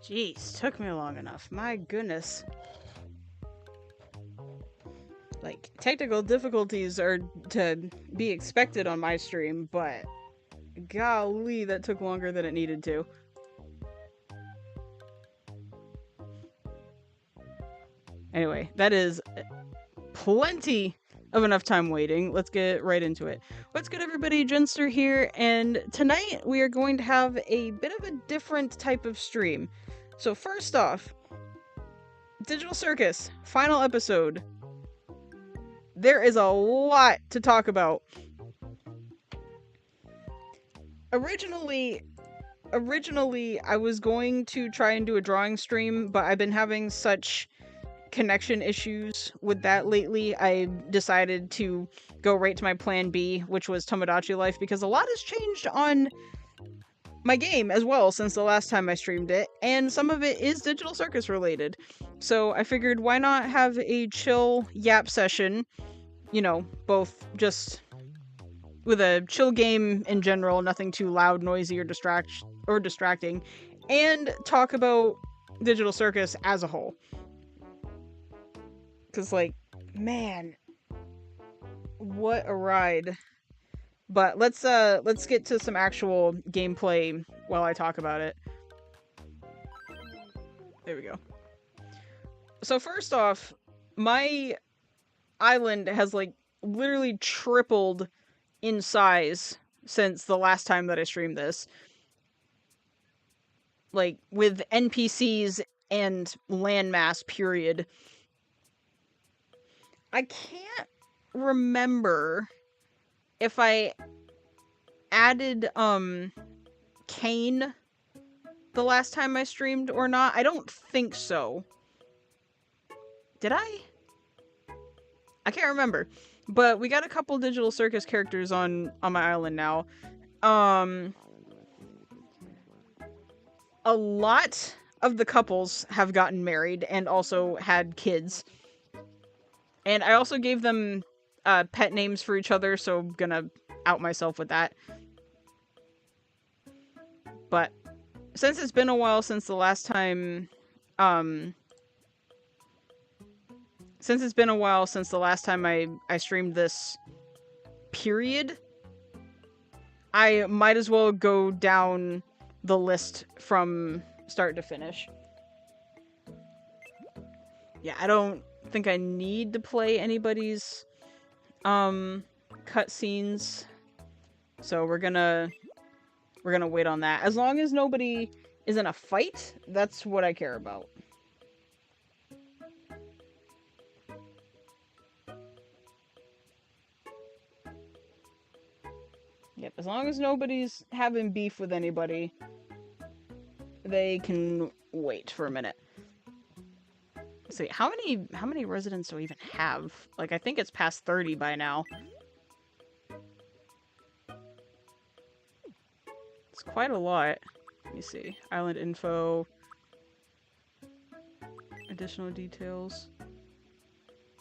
Jeez, took me long enough. My goodness. Like, technical difficulties are to be expected on my stream, but golly, that took longer than it needed to. Anyway, that is plenty of enough time waiting. Let's get right into it. What's good, everybody? Jenster here, and tonight we are going to have a bit of a different type of stream. So first off, Digital Circus, final episode. There is a lot to talk about. Originally, I was going to try and do a drawing stream, but I've been having such connection issues with that lately. I decided to go right to my plan B, which was Tomodachi Life, because a lot has changed on my game as well since the last time I streamed it, and some of it is Digital Circus related. So I figured, why not have a chill yap session, you know, both just with a chill game in general, nothing too loud, noisy, or distracting, and talk about Digital Circus as a whole. Cause, like, man, what a ride. But let's get to some actual gameplay while I talk about it. There we go. So first off, my island has, like, literally tripled in size since the last time that I streamed this. Like, with NPCs and landmass, period. I can't remember if I added, Kane the last time I streamed or not. I don't think so. Did I? I can't remember. But we got a couple Digital Circus characters on my island now. A lot of the couples have gotten married and also had kids. And I also gave them pet names for each other, so I'm gonna out myself with that. But since it's been a while since the last time, I streamed this, period, I might as well go down the list from start to finish. Yeah, I don't think I need to play anybody's cutscenes, so we're gonna wait on that. As long as nobody is in a fight, that's what I care about. Yep, as long as nobody's having beef with anybody, they can wait for a minute. Let's see, how many residents do we even have? Like, I think it's past 30 by now. It's quite a lot. Let me see. Island info. Additional details.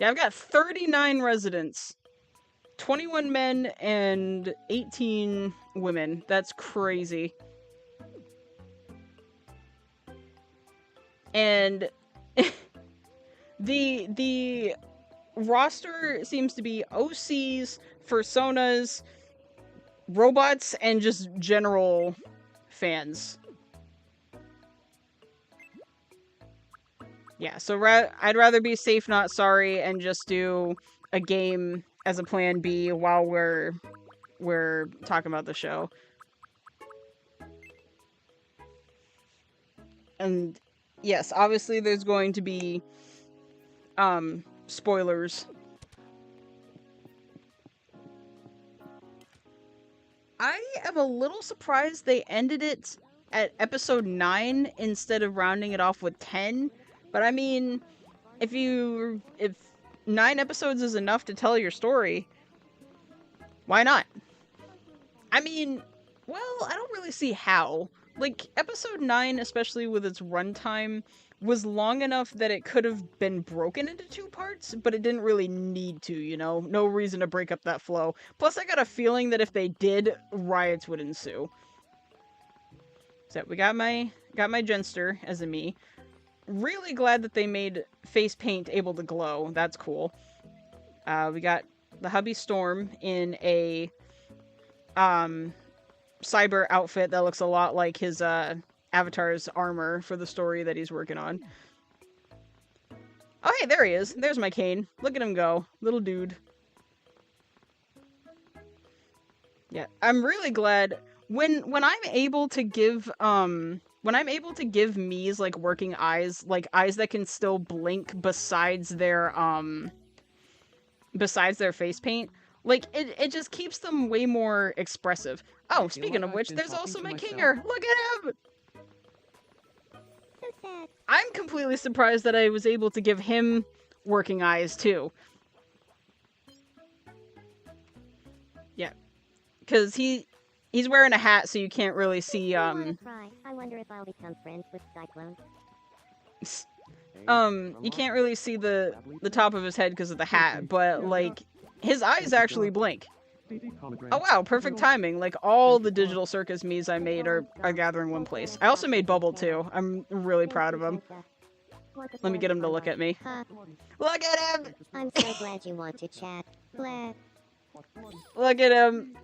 Yeah, I've got 39 residents. 21 men and 18 women. That's crazy. And the roster seems to be OCs, personas, robots, and just general fans. Yeah, so I'd rather be safe, not sorry, and just do a game as a plan B while we're talking about the show. And yes, obviously there's going to be spoilers. I am a little surprised they ended it at episode 9 instead of rounding it off with 10. But I mean, if 9 episodes is enough to tell your story, why not? I mean, well, I don't really see how. Like, episode 9, especially with its runtime, was long enough that it could have been broken into 2 parts, but it didn't really need to, you know? No reason to break up that flow. Plus, I got a feeling that if they did, riots would ensue. So we got my Jenster as a me. Really glad that they made face paint able to glow. That's cool. We got the hubby Storm in a cyber outfit that looks a lot like his avatar's armor for the story that he's working on. Oh hey, there he is. There's my Kane. Look at him go. Little dude. Yeah, I'm really glad when I'm able to give Mii's like working eyes, like eyes that can still blink besides their face paint, like it just keeps them way more expressive. Oh, speaking of which, there's also my Kinger. Look at him. So sad. I'm completely surprised that I was able to give him working eyes too. Yeah, because he's wearing a hat, so you can't really see. I wonder if I'll become friends with Cyclone. You can't really see the top of his head because of the hat, but like his eyes actually blink. Oh wow, perfect timing. Like all the digital circus Miis I made are gathering one place. I also made Bubble too. I'm really proud of him. Let me get him to look at me. Look at him! I'm so glad you want to chat. Glad. Look at him.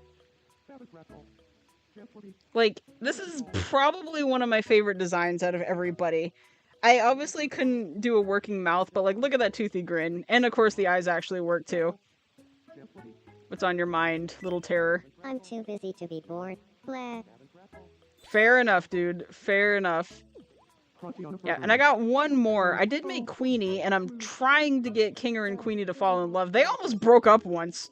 Like, this is probably one of my favorite designs out of everybody. I obviously couldn't do a working mouth, but like, look at that toothy grin. And of course the eyes actually work too. What's on your mind, little terror? I'm too busy to be bored. Glad. Fair enough, dude. Fair enough. Yeah, and I got one more. I did make Queenie, and I'm trying to get Kinger and Queenie to fall in love. They almost broke up once.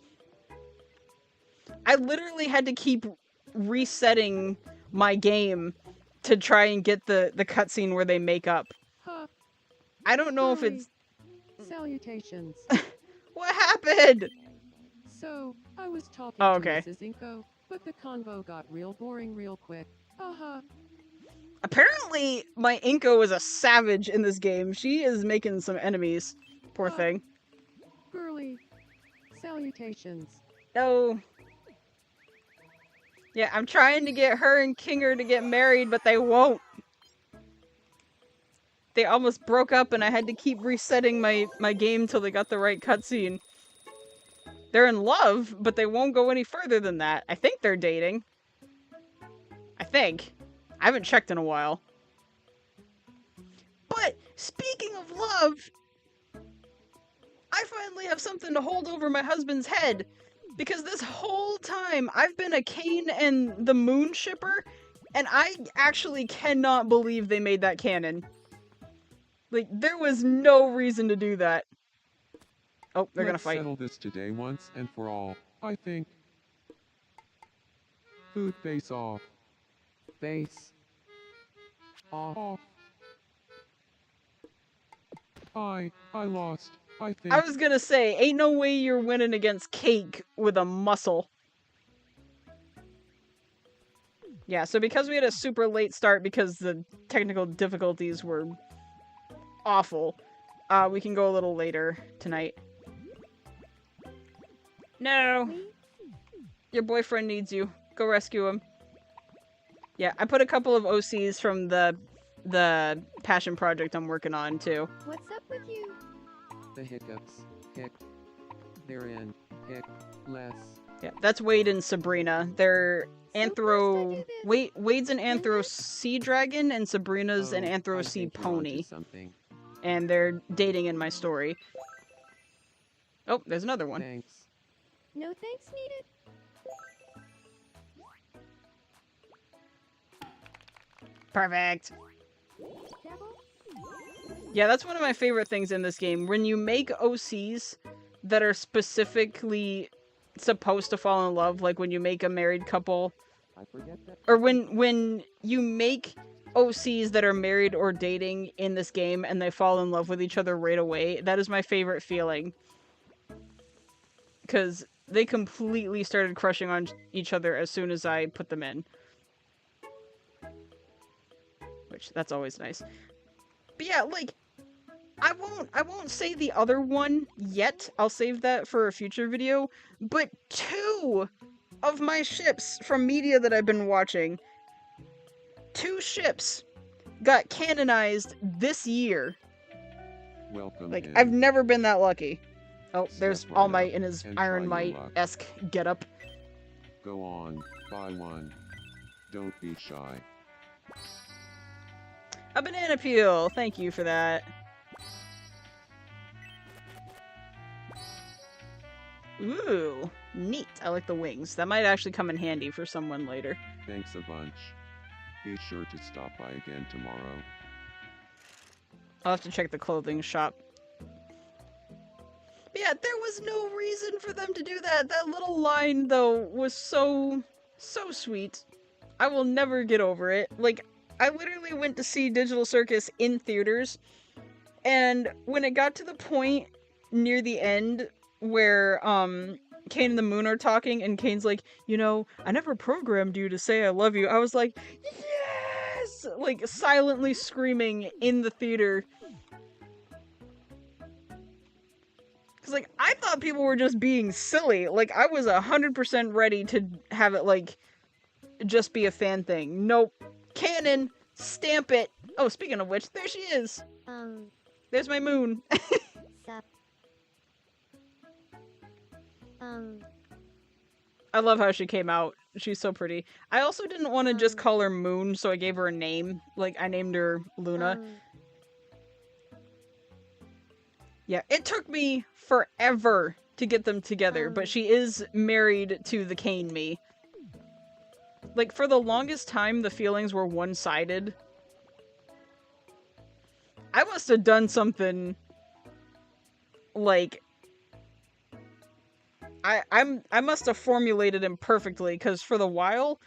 I literally had to keep resetting my game to try and get the cutscene where they make up. I don't know if it's... Salutations. What happened? So, I was talking Oh, to okay. Mrs. Inko, but the convo got real boring real quick. Haha. Apparently, my Inko is a savage in this game. She is making some enemies. Poor thing. Girly. Salutations. No. Yeah, I'm trying to get her and Kinger to get married, but they won't. They almost broke up and I had to keep resetting my game till they got the right cutscene. They're in love, but they won't go any further than that. I think they're dating. I think. I haven't checked in a while. But, speaking of love, I finally have something to hold over my husband's head. Because this whole time, I've been a Cain and the Moon shipper, and I actually cannot believe they made that canon. Like, there was no reason to do that. Oh, they're gonna fight. Let's settle this today once and for all, I think. Food face off. Face. Off. I lost, I think. I was gonna say, ain't no way you're winning against Cake with a muscle. Yeah, so because we had a super late start because the technical difficulties were awful, we can go a little later tonight. No! Your boyfriend needs you. Go rescue him. Yeah, I put a couple of OCs from the passion project I'm working on, too. What's up with you? The hiccups. Hic. They're in. Hic. Less. Yeah, that's Wade and Sabrina. They're Anthro... this. Wade's an Anthro Sea Dragon, and Sabrina's an Anthro I Sea think you're onto Pony. something. And they're dating in my story. Oh, there's another one. Thanks. No thanks needed. Perfect. Yeah, that's one of my favorite things in this game. When you make OCs that are specifically supposed to fall in love, like when you make a married couple, I forget that. or when you make OCs that are married or dating in this game and they fall in love with each other right away, that is my favorite feeling. Because they completely started crushing on each other as soon as I put them in. Which, that's always nice. But yeah, like, I won't say the other one yet. I'll save that for a future video. But 2 of my ships from media that I've been watching 2 ships got canonized this year. Welcome Like, in. I've never been that lucky. Oh, Step there's right All up Might in his and try Iron your Might-esque getup. Go on, buy one. Don't be shy. A banana peel! Thank you for that. Ooh, neat. I like the wings. That might actually come in handy for someone later. Thanks a bunch. Be sure to stop by again tomorrow. I'll have to check the clothing shop. But yeah, there was no reason for them to do that. That little line, though, was so sweet. I will never get over it. Like, I literally went to see Digital Circus in theaters, and when it got to the point near the end where, Kane and the Moon are talking, and Kane's like, you know, I never programmed you to say I love you, I was like, yes! Like, silently screaming in the theater. Cause, like, I thought people were just being silly. Like, I was 100% ready to have it, like, just be a fan thing. Nope. Canon! Stamp it! Oh, speaking of which, there she is! There's my moon. Sup. I love how she came out. She's so pretty. I also didn't want to just call her Moon, so I gave her a name. Like, I named her Luna. Yeah, it took me forever to get them together, but she is married to the Kane me. Like, for the longest time, the feelings were one-sided. I must have done something, like, I must have formulated him perfectly, because for the while,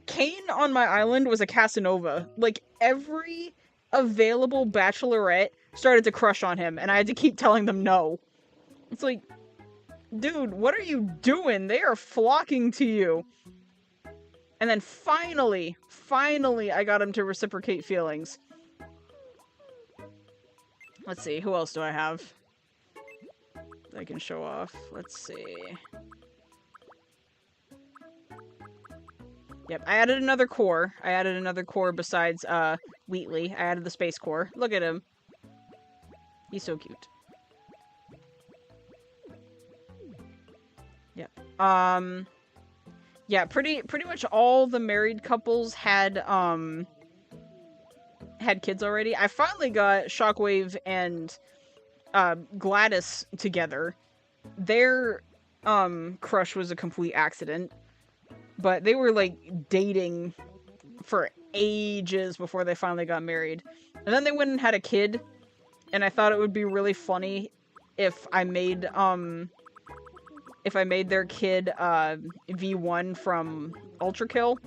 Kane on my island was a Casanova. Like, every available bachelorette started to crush on him, and I had to keep telling them no. It's like, dude, what are you doing? They are flocking to you. And then finally, I got him to reciprocate feelings. Let's see, who else do I have that I can show off? Let's see. Yep, I added another core. I added another core besides, Wheatley. I added the space core. Look at him. He's so cute. Yep. Yeah, pretty much all the married couples had kids already. I finally got Shockwave and Gladys together. Their crush was a complete accident, but they were like dating for ages before they finally got married. And then they went and had a kid, and I thought it would be really funny if I made their kid V1 from Ultra Kill.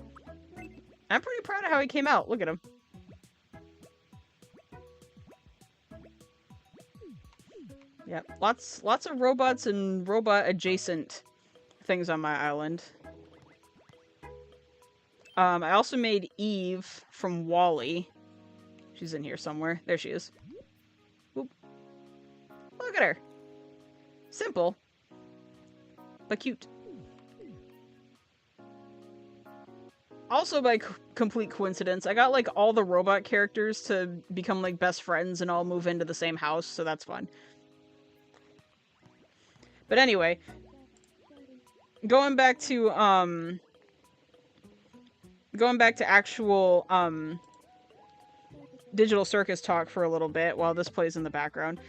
I'm pretty proud of how he came out. Look at him. Yep, lots of robots and robot adjacent things on my island. I also made Eve from WALL-E. She's in here somewhere. There she is. Oop. Look at her. Simple, but cute. Also, by complete coincidence, I got like all the robot characters to become like best friends and all move into the same house, so that's fun. But anyway, going back to actual Digital Circus talk for a little bit while this plays in the background.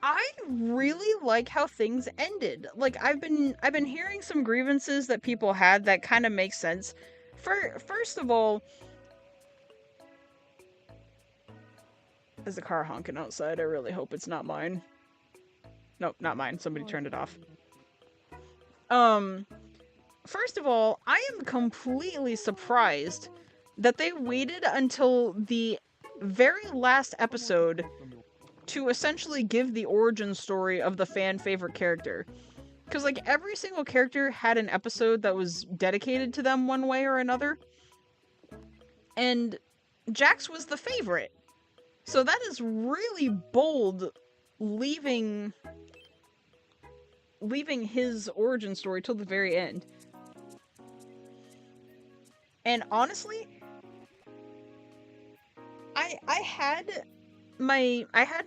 I really like how things ended. Like, I've been hearing some grievances that people had that kind of make sense. First of all, there's a car honking outside. I really hope it's not mine. Nope, not mine. Somebody turned it off. First of all, I am completely surprised that they waited until the very last episode to essentially give the origin story of the fan favorite character. Because, like, every single character had an episode that was dedicated to them one way or another. And Jax was the favorite. So that is really bold, leaving his origin story till the very end. And honestly, I had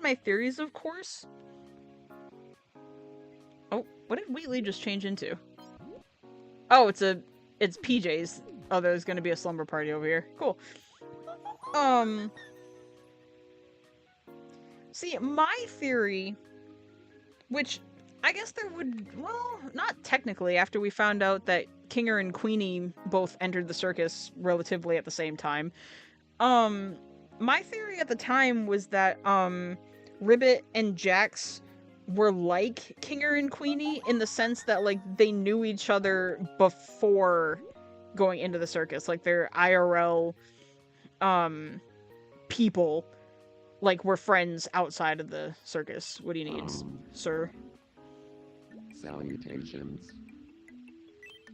my theories, of course. Oh, what did Wheatley just change into? Oh, it's PJ's. Oh, there's gonna be a slumber party over here. Cool. See, my theory, which I guess there would, well, not technically, after we found out that Kinger and Queenie both entered the circus relatively at the same time. My theory at the time was that, Ribbit and Jax were like Kinger and Queenie in the sense that, like, they knew each other before going into the circus. Like, they're IRL, people, like, were friends outside of the circus. What do you need, sir? Salutations.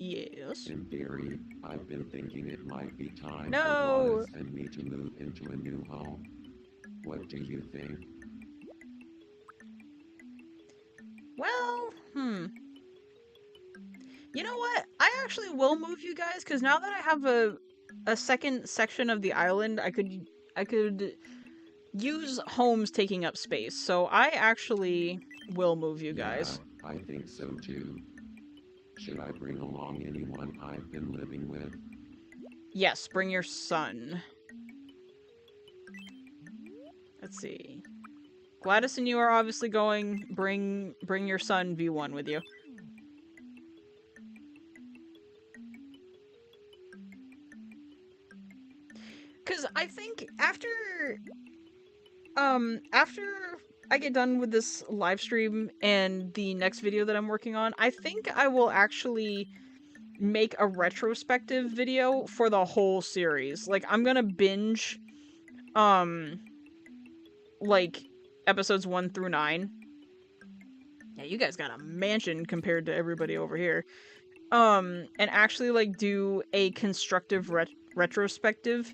Yes. In theory, I've been thinking it might be time No. for Gladys and me to move into a new home. What do you think? Well, you know what? I actually will move you guys, because now that I have a second section of the island, I could use homes taking up space. So I actually will move you guys. Yeah, I think so too. Should I bring along anyone I've been living with? Yes, bring your son. Let's see. Gladys and you are obviously going. Bring your son V1 with you. Cause I think after I get done with this live stream and the next video that I'm working on, I think I will actually make a retrospective video for the whole series. Like, I'm gonna binge, like, episodes 1 through 9. Yeah, you guys got a mansion compared to everybody over here. And actually, like, do a constructive retrospective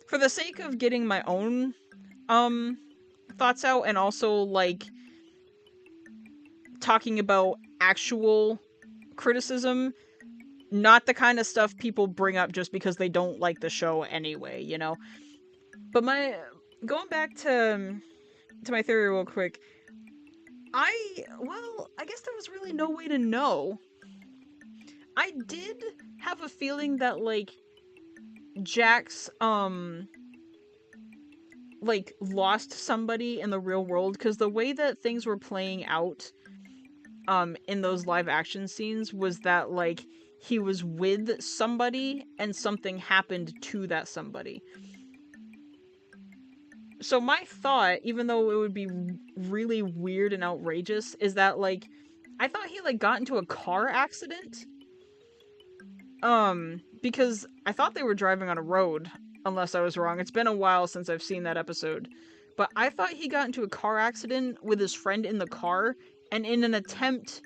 for the sake of getting my own, thoughts out, and also, like, talking about actual criticism, not the kind of stuff people bring up just because they don't like the show anyway, you know? But going back to my theory real quick, I guess there was really no way to know. I did have a feeling that, like, Jax, like, lost somebody in the real world, because the way that things were playing out, in those live action scenes was that, like, he was with somebody and something happened to that somebody. So my thought, even though it would be really weird and outrageous, is that, like, I thought he, like, got into a car accident. Because I thought they were driving on a road, unless I was wrong. It's been a while since I've seen that episode. But I thought he got into a car accident with his friend in the car, and in an attempt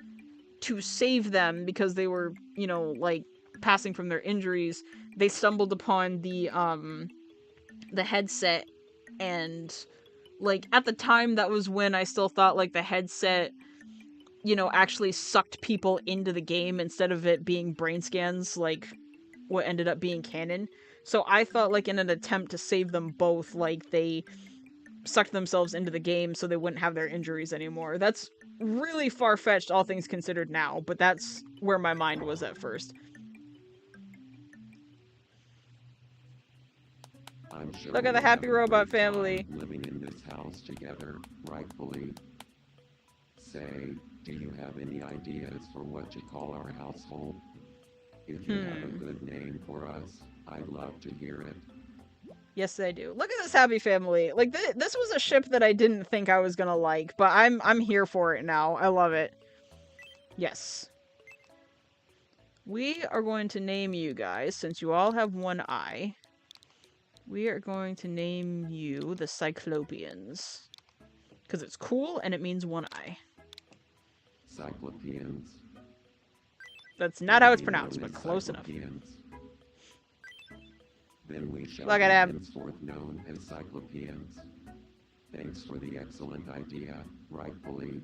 to save them, because they were, you know, like, passing from their injuries, they stumbled upon the headset, and, like, at the time, that was when I still thought, like, the headset, you know, actually sucked people into the game instead of it being brain scans, like what ended up being canon. So I thought, like, in an attempt to save them both, like, they sucked themselves into the game so they wouldn't have their injuries anymore. That's really far-fetched, all things considered now, but that's where my mind was at first. I'm sure Look at the happy robot family. Living in this house together, rightfully. Say, do you have any ideas for what to call our household? If you have a good name for us, I'd love to hear it. Yes, I do. Look at this happy family. Like, this was a ship that I didn't think I was gonna like, but I'm here for it now. I love it. Yes. We are going to name you guys, since you all have one eye. We are going to name you the Cyclopeans. Because it's cool, and it means one eye. Cyclopeans. That's not how it's pronounced, but close enough. Then we shall Look at him. henceforth known as Cyclopeans. Thanks for the excellent idea, rightfully.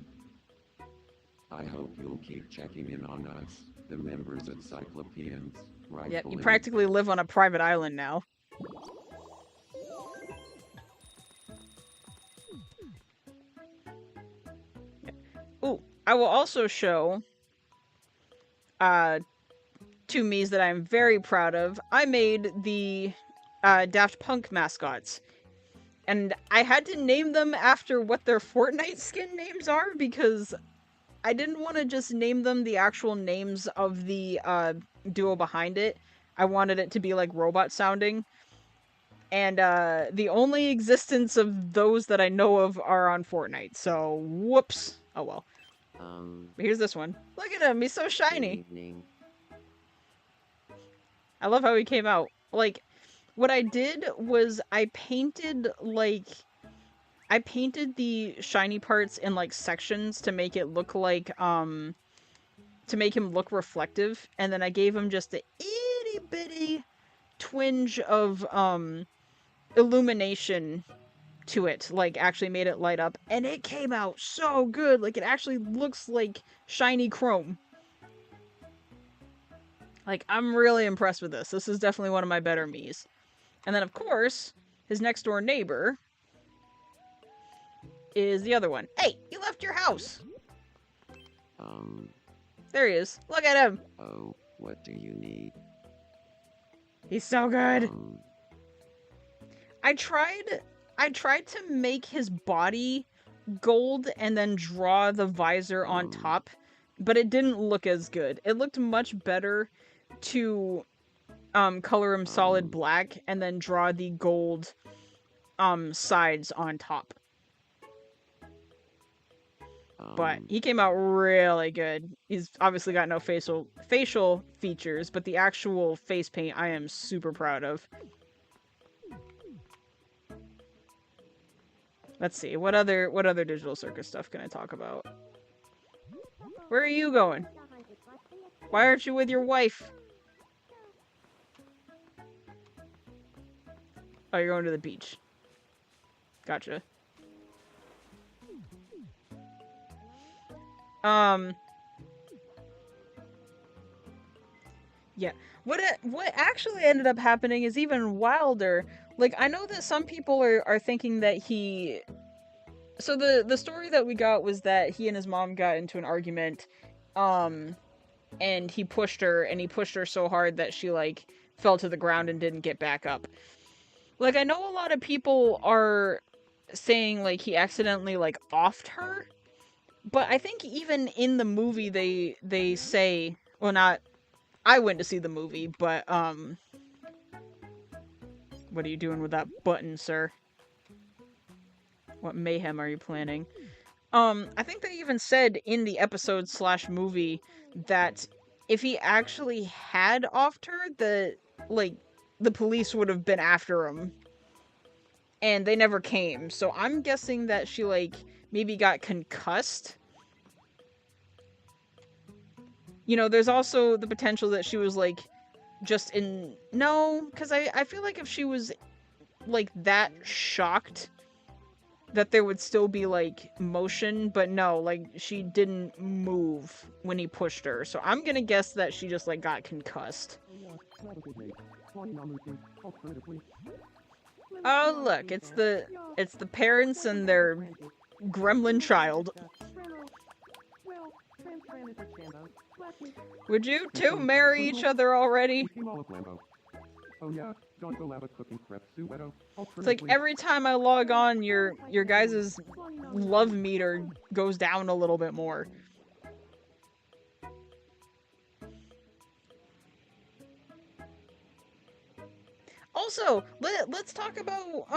I hope you'll keep checking in on us, the members of Cyclopeans, rightfully. Yep, you practically live on a private island now. I will also show two Miis that I'm very proud of. I made the Daft Punk mascots. And I had to name them after what their Fortnite skin names are because I didn't want to just name them the actual names of the duo behind it. I wanted it to be like robot sounding. And the only existence of those that I know of are on Fortnite. So, whoops. Oh well. Here's this one. Look at him. He's so shiny. Good evening. I love how he came out. Like, what I did was I painted the shiny parts in like sections to make it look like to make him look reflective, and then I gave him just a itty bitty twinge of illumination to it, like actually made it light up, and it came out so good. Like, it actually looks like shiny chrome. Like, I'm really impressed with this. This is definitely one of my better Miis. And then, of course, his next door neighbor is the other one. Hey, you left your house! There he is. Look at him! Oh, what do you need? He's so good! I tried to make his body gold and then draw the visor on top, but it didn't look as good. It looked much better to color him solid black and then draw the gold sides on top. But he came out really good. He's obviously got no facial features, but the actual face paint I am super proud of. Let's see, what other Digital Circus stuff can I talk about? Where are you going? Why aren't you with your wife? Oh, you're going to the beach. Gotcha. Yeah. What actually ended up happening is even wilder. Like, I know that some people are thinking that he... So the story that we got was that he and his mom got into an argument, and he pushed her, and he pushed her so hard that she, like, fell to the ground and didn't get back up. Like, I know a lot of people are saying, like, he accidentally, like, offed her, but I think even in the movie they say... Well, not... I went to see the movie, but, what are you doing with that button, sir? What mayhem are you planning? I think they even said in the episode/movie that if he actually had offed her, the police would have been after him. And they never came, so I'm guessing that she, like, maybe got concussed. You know, there's also the potential that she was, like, just in... No, because I feel like if she was, like, that shocked, that there would still be, like, motion, but no, like, she didn't move when he pushed her. So I'm gonna guess that she just, like, got concussed. Oh, look, it's the parents and their gremlin child. Would you two marry each other already? It's like every time I log on, your guys' love meter goes down a little bit more. Also, let's talk about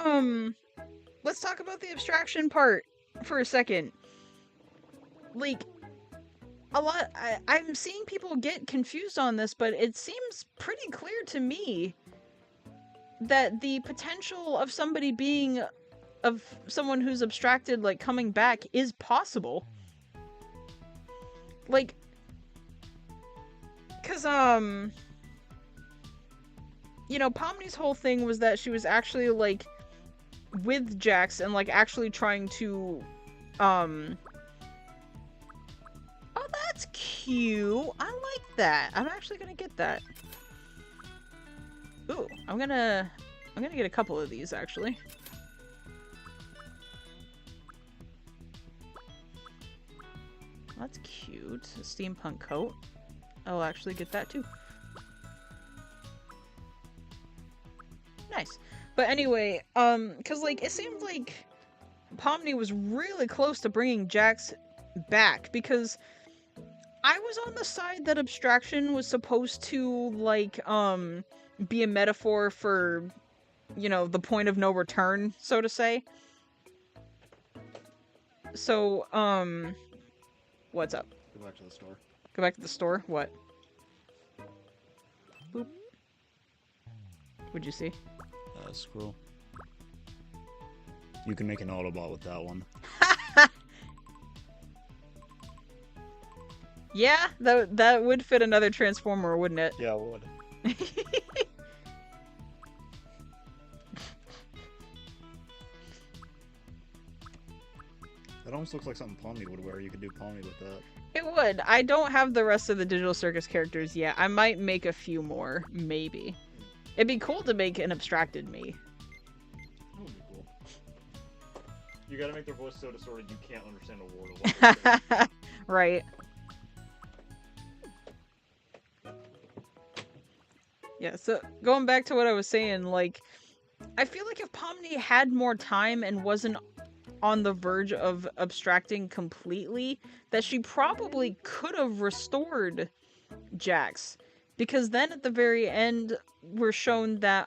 the abstraction part for a second. Like, I'm seeing people get confused on this, but it seems pretty clear to me that the potential of somebody being, of someone who's abstracted, like, coming back is possible. Like, cause, you know, Pomni's whole thing was that she was actually, like, with Jax and, like, actually trying to, Oh, that's cute. I like that. I'm actually gonna get that. Ooh, I'm gonna get a couple of these, actually. That's cute. A steampunk coat. I'll actually get that too. Nice. But anyway, cause like it seemed like Pomni was really close to bringing Jax back, because I was on the side that abstraction was supposed to like be a metaphor for, you know, the point of no return, so to say. So what's up? Go back to the store. Go back to the store? What? Boop. What'd you see? Scroll. You can make an Autobot with that one. Yeah, that would fit another Transformer, wouldn't it? Yeah, it would. That almost looks like something Pomni would wear. You could do Pomni with that. It would. I don't have the rest of the Digital Circus characters yet. I might make a few more, maybe. It'd be cool to make an abstracted me. That would be cool. You gotta make their voice so distorted you can't understand a word of what they're saying. Right. Yeah, so going back to what I was saying, like, I feel like if Pomni had more time and wasn't on the verge of abstracting completely, that she probably could have restored Jax. Because then at the very end, we're shown that,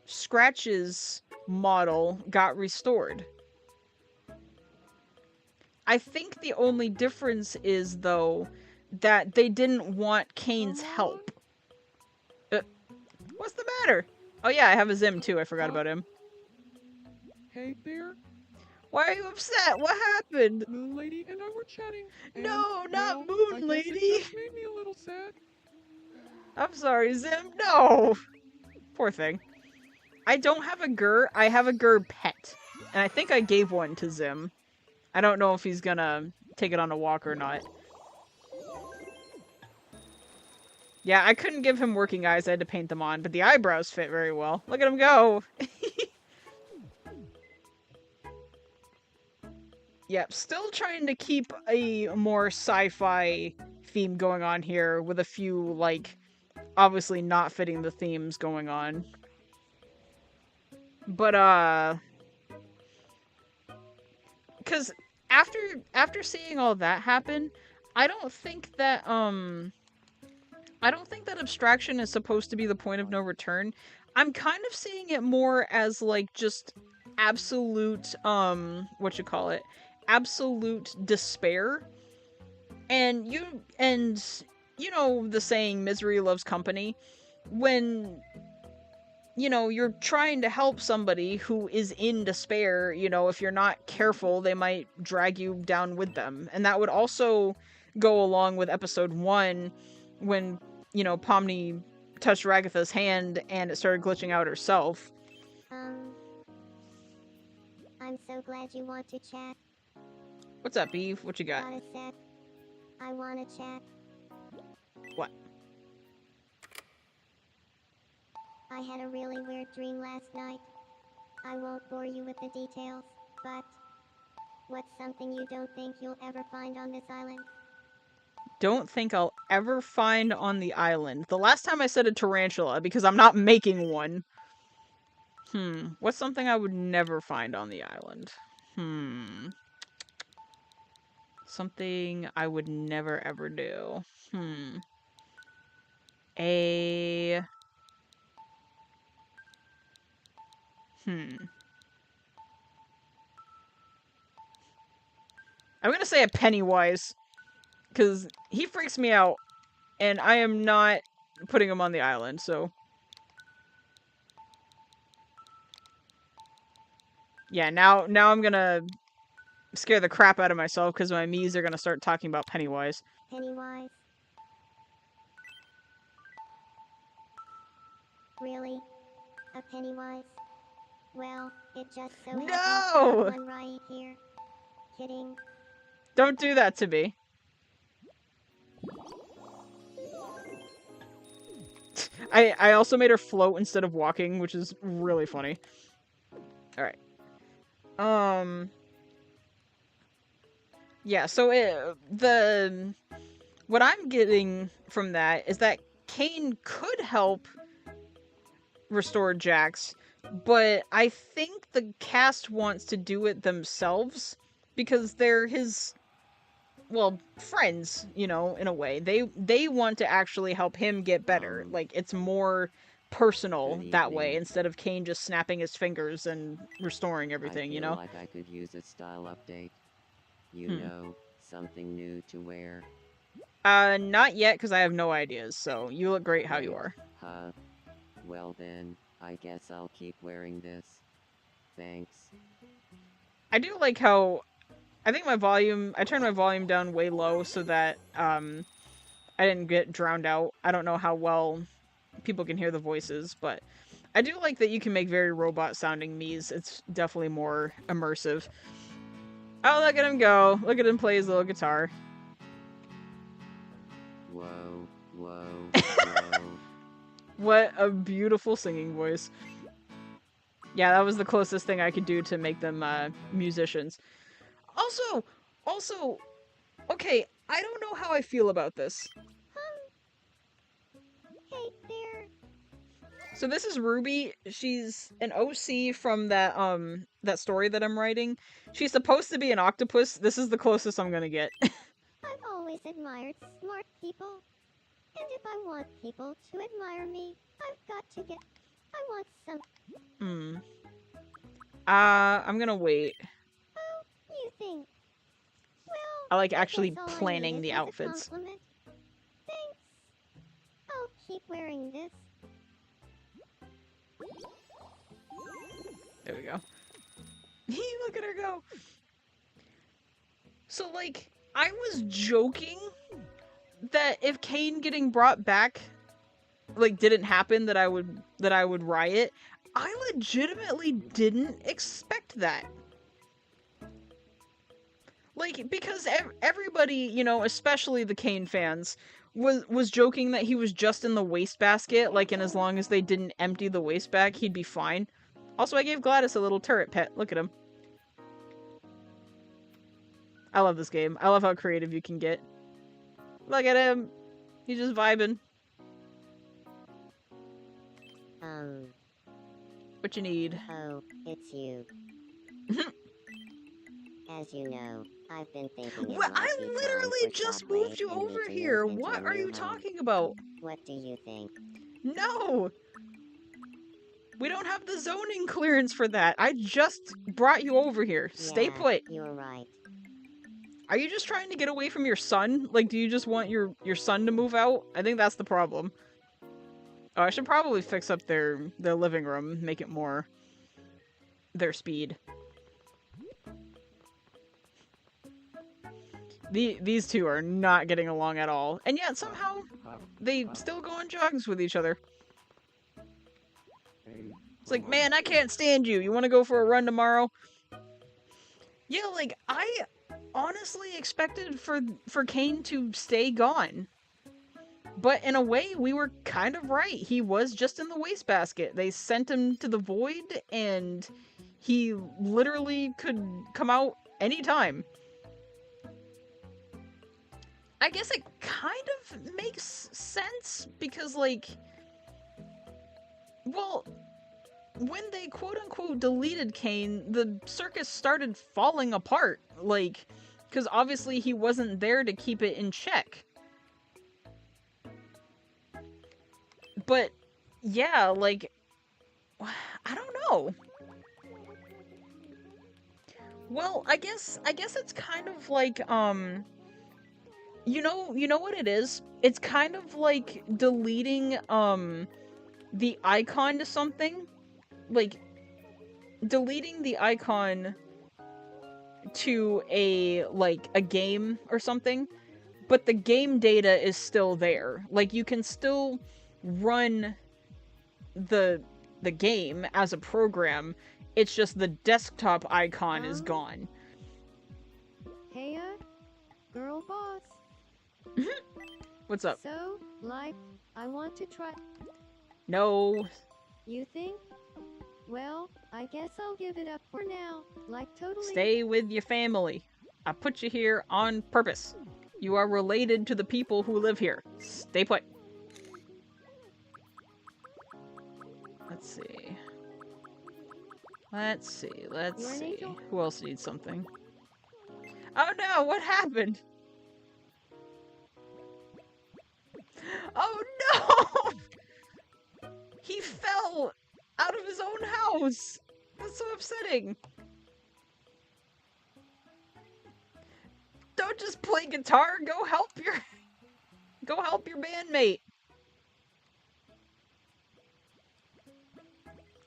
Scratch's model got restored. I think the only difference is, though, that they didn't want Kane's help. What's the matter? Oh yeah, I have a Zim too, I forgot about him. Hey there, Why are you upset? What happened? Moon Lady and I were chatting. And, No, not well, Moon I guess Lady. It just made me a little sad. I'm sorry, Zim. No! Poor thing. I don't have a Gur, I have a Gur pet. And I think I gave one to Zim. I don't know if he's gonna take it on a walk or not. Yeah, I couldn't give him working eyes, I had to paint them on, but the eyebrows fit very well. Look at him go! Yep, still trying to keep a more sci-fi theme going on here, with a few, like, obviously not fitting the themes going on. But, because after seeing all that happen, I don't think that abstraction is supposed to be the point of no return. I'm kind of seeing it more as, like, just absolute, absolute despair. And you know the saying, misery loves company. When, you know, you're trying to help somebody who is in despair, you know, if you're not careful, they might drag you down with them. And that would also go along with episode 1, when, you know, Pomni touched Ragatha's hand and it started glitching out herself. I'm so glad you want to chat. What's up, Eve? What you got? Got a sec. I wanna chat. What? I had a really weird dream last night. I won't bore you with the details, but what's something you don't think you'll ever find on this island? Don't think I'll ever find on the island. The last time I said a tarantula, because I'm not making one. What's something I would never find on the island? Something I would never ever do. I'm gonna say a Pennywise. Because he freaks me out, and I am not putting him on the island, so... Yeah, now I'm gonna scare the crap out of myself, because my Miis are gonna start talking about Pennywise. Pennywise? Really? A Pennywise? Well, it just so happens No! there's one right here. Kidding. Don't do that to me. I also made her float instead of walking, which is really funny. Alright. Yeah, so what I'm getting from that is that Kane could help restore Jax, but I think the cast wants to do it themselves because they're his, well, friends, you know, in a way. They want to actually help him get better. Like, it's more personal Good that way evening. instead of Kane just snapping his fingers and restoring I everything, you feel know? like I could use a style update. You Hmm. know, something new to wear. Not yet, because I have no ideas, so you look great how you Great, are. huh? Well then, I guess I'll keep wearing this. Thanks. I do like how I think I turned my volume down way low so that I didn't get drowned out. I don't know how well people can hear the voices, but I do like that you can make very robot sounding Miis. It's definitely more immersive. Oh, look at him go. Look at him play his little guitar. Whoa, whoa, whoa. What a beautiful singing voice. Yeah, that was the closest thing I could do to make them musicians. Also, okay, I don't know how I feel about this. Hey there. So this is Ruby. She's an OC from that story that I'm writing. She's supposed to be an octopus. This is the closest I'm gonna get. I've always admired smart people. And if I want people to admire me, I've got to get... I want some... Hmm. I'm gonna wait. Oh, you think... Well, I like I actually guess all I planning needed the was a outfits. compliment. Thanks. I'll keep wearing this. There we go. Look at her go. So like, I was joking that if Kane getting brought back like didn't happen that I would riot. I legitimately didn't expect that. Like, because everybody, you know, especially the Kane fans, was joking that he was just in the wastebasket, like, and as long as they didn't empty the wastebag, he'd be fine. Also, I gave Gladys a little turret pet. Look at him. I love this game. I love how creative you can get. Look at him. He's just vibing. What you need? Oh, it's you. As you know, I've been thinking it Well, might I be time literally for just Shockwave moved you and me over to here. move into What a are new you home. talking about? What do you think? No! We don't have the zoning clearance for that. I just brought you over here. Stay Yeah, put. you're right. Are you just trying to get away from your son? Like, do you just want your son to move out? I think that's the problem. Oh, I should probably fix up their living room, make it more their speed. These two are not getting along at all. And yet, somehow, they still go on jogs with each other. It's like, man, I can't stand you. You want to go for a run tomorrow? Yeah, like, I honestly expected for Kane to stay gone. But in a way, we were kind of right. He was just in the wastebasket. They sent him to the void, and he literally could come out anytime. I guess it kind of makes sense, because, like, well, when they quote-unquote deleted Kane, the circus started falling apart, like, because obviously he wasn't there to keep it in check. But, yeah, like, I don't know. Well, I guess it's kind of like, you know what it is? It's kind of like deleting, the icon to something. Like, deleting the icon to a game or something, but the game data is still there. Like, you can still run the game as a program. It's just the desktop icon is gone. Heya, girl boss. What's up? So, like, I want to try. No. You think? Well, I guess I'll give it up for now. Like, totally. Stay with your family. I put you here on purpose. You are related to the people who live here. Stay put. Let's see. Let's see. Let's You're an see. angel. Who else needs something? Oh no, what happened? Oh no! He fell out of his own house! That's so upsetting. Don't just play guitar, go help your bandmate.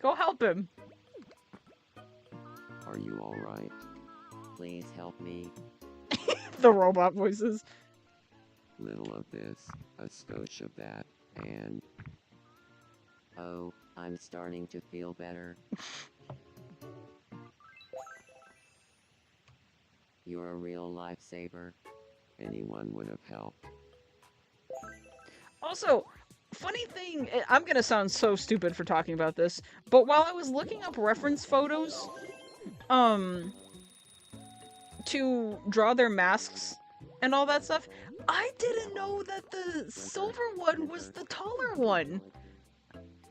Go help him. Are you alright? Please help me. The robot voices. Little of this, a skosh of that, and... Oh, I'm starting to feel better. You're a real lifesaver. Anyone would have helped. Also, funny thing, I'm gonna sound so stupid for talking about this, but while I was looking up reference photos, to draw their masks and all that stuff, I didn't know that the silver one was the taller one.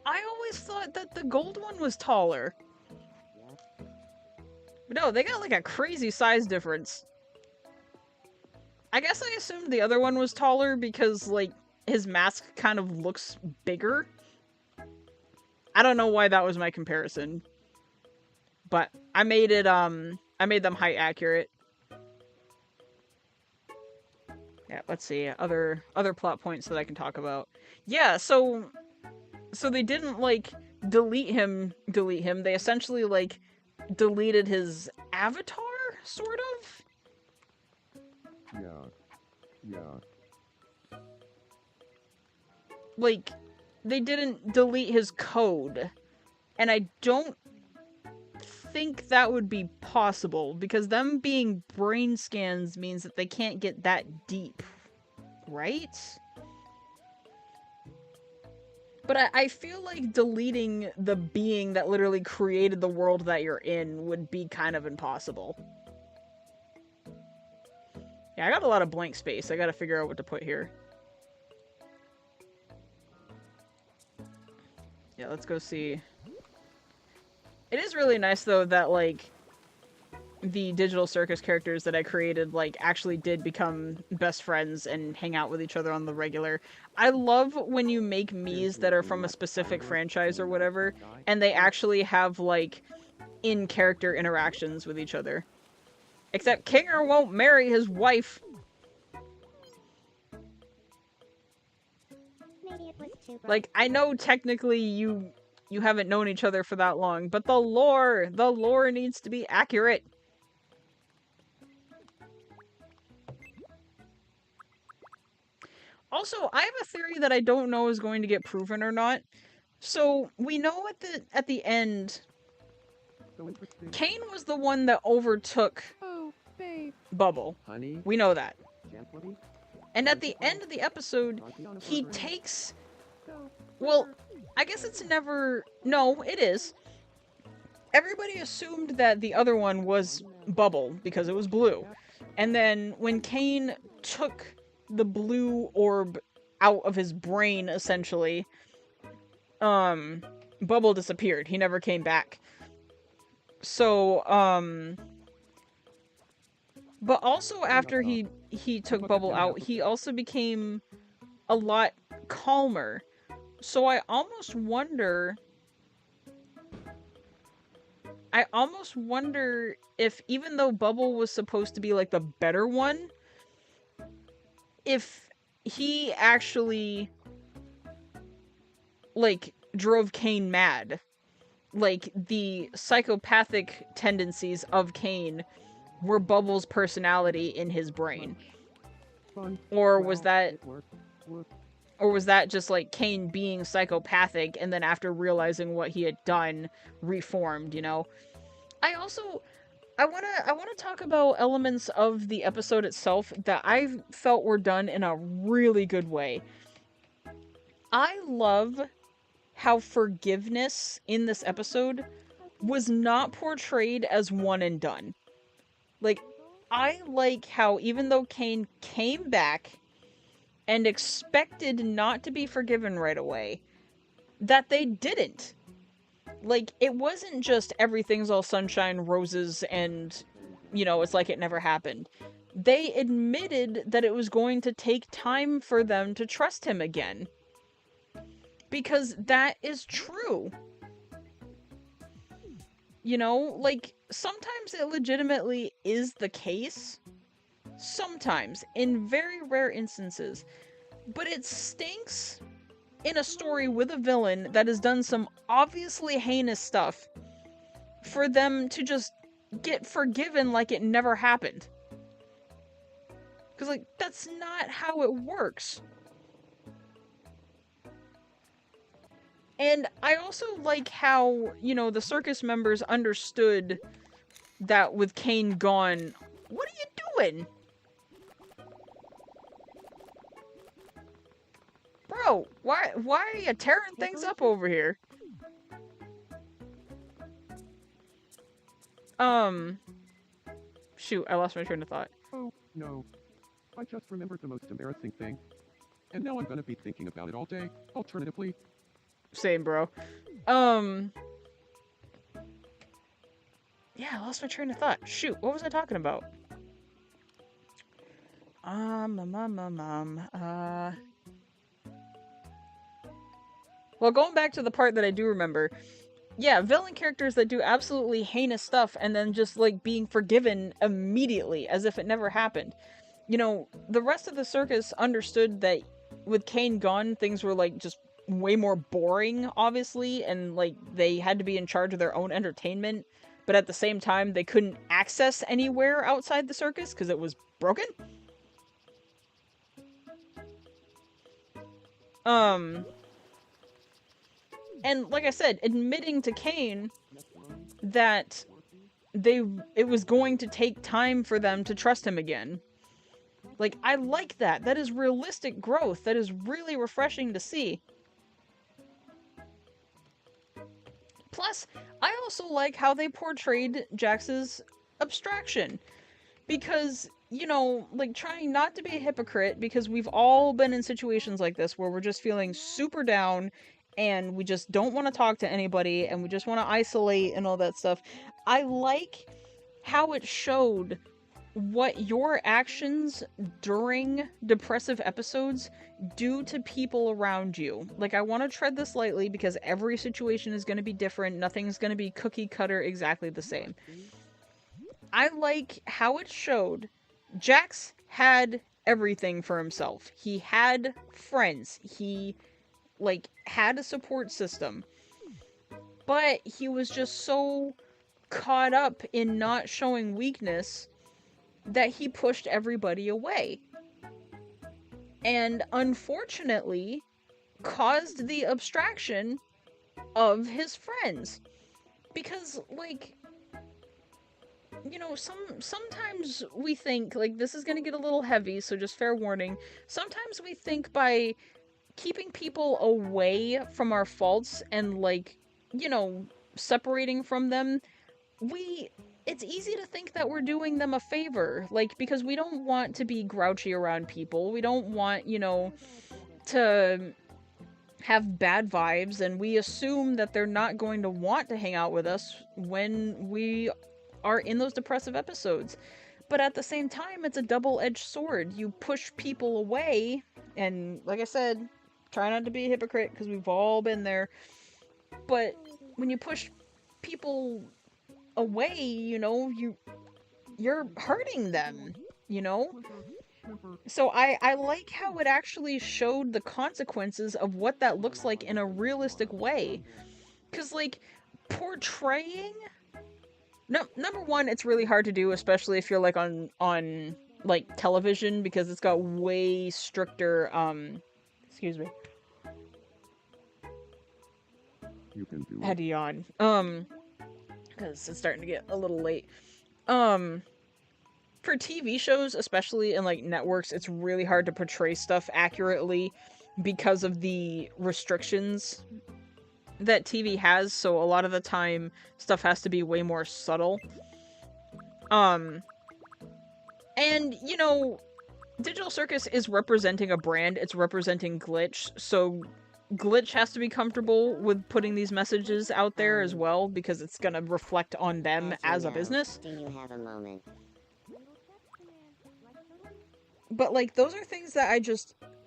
I always thought that the gold one was taller. But no, they got like a crazy size difference. I guess I assumed the other one was taller because, like, his mask kind of looks bigger. I don't know why that was my comparison. But I made it, I made them height accurate. Yeah, let's see. Other plot points that I can talk about. Yeah, so they didn't, like, delete him. They essentially, like, deleted his avatar, sort of? Yeah. Like, they didn't delete his code. And I don't think that would be possible, because them being brain scans means that they can't get that deep, right? But I feel like deleting the being that literally created the world that you're in would be kind of impossible. Yeah, I got a lot of blank space. I gotta figure out what to put here. Yeah, let's go see. It is really nice, though, that, like, the Digital Circus characters that I created, like, actually did become best friends and hang out with each other on the regular. I love when you make Miis that are from a specific franchise or whatever, and they actually have, like, in-character interactions with each other. Except Kinger won't marry his wife. Maybe it was too bright. Like, I know technically you haven't known each other for that long, but the lore needs to be accurate. Also, I have a theory that I don't know is going to get proven or not. So, we know at the end, Cain was the one that overtook Oh, babe. Bubble. Honey? We know that. Gently? And at the end of the episode, he takes... Go. Well, I guess it's never... No, it is. Everybody assumed that the other one was Bubble, because it was blue. And then, when Cain took the blue orb out of his brain, essentially, Bubble disappeared. He never came back. So, but also after he took Bubble out, he also became a lot calmer. So I almost wonder if, even though Bubble was supposed to be, like, the better one, if he actually, like, drove Cain mad. Like, the psychopathic tendencies of Cain were Bubble's personality in his brain. Or was that just, like, Cain being psychopathic, and then after realizing what he had done, reformed, you know? I wanna talk about elements of the episode itself that I felt were done in a really good way. I love how forgiveness in this episode was not portrayed as one and done. Like, I like how even though Kane came back and expected not to be forgiven right away, that they didn't. Like, it wasn't just everything's all sunshine, roses, and, you know, it's like it never happened. They admitted that it was going to take time for them to trust him again. Because that is true. You know, like, sometimes it legitimately is the case. Sometimes, in very rare instances. But it stinks in a story with a villain that has done some obviously heinous stuff for them to just get forgiven like it never happened. Because, like, that's not how it works. And I also like how, you know, the circus members understood that with Kane gone, what are you doing? Bro, why are you tearing things up over here? Shoot, I lost my train of thought. Oh, no. I just remembered the most embarrassing thing. And now I'm gonna be thinking about it all day. Alternatively, Same, bro. Yeah, I lost my train of thought. Shoot, what was I talking about? Well, going back to the part that I do remember, yeah, villain characters that do absolutely heinous stuff and then just, like, being forgiven immediately, as if it never happened. You know, the rest of the circus understood that with Kane gone, things were, like, just way more boring, obviously, and, like, they had to be in charge of their own entertainment, but at the same time, they couldn't access anywhere outside the circus because it was broken. And like I said, admitting to Kane that it was going to take time for them to trust him again. Like, I like that. That is realistic growth. That is really refreshing to see. Plus, I also like how they portrayed Jax's abstraction. Because, you know, like, trying not to be a hypocrite, because we've all been in situations like this where we're just feeling super down and we just don't want to talk to anybody and we just want to isolate and all that stuff. I like how it showed what your actions during depressive episodes do to people around you. Like, I want to tread this lightly because every situation is going to be different. Nothing's going to be cookie cutter exactly the same. I like how it showed Jax had everything for himself. He had friends. He, like, had a support system. But he was just so caught up in not showing weakness that he pushed everybody away. And unfortunately, caused the abstraction of his friends. Because, like, you know, sometimes we think, like, this is gonna get a little heavy, so just fair warning. Sometimes we think by keeping people away from our faults and, like, you know, separating from them, it's easy to think that we're doing them a favor, like, because we don't want to be grouchy around people. We don't want, you know, to have bad vibes, and we assume that they're not going to want to hang out with us when we are in those depressive episodes. But at the same time, it's a double-edged sword. You push people away, and like I said, try not to be a hypocrite because we've all been there. But when you push people away, you know, you're hurting them, you know? So I like how it actually showed the consequences of what that looks like in a realistic way. Because, like, portraying... No, number one, it's really hard to do, especially if you're, like, on like, television, because it's got way stricter, excuse me. you can do Had it. to yawn. Because it's starting to get a little late. For TV shows, especially in, like, networks, it's really hard to portray stuff accurately because of the restrictions that TV has, so a lot of the time, stuff has to be way more subtle. And, you know, Digital Circus is representing a brand, it's representing Glitch, so Glitch has to be comfortable with putting these messages out there as well, because it's gonna reflect on them as a business. Do you have a moment? But, like, those are things that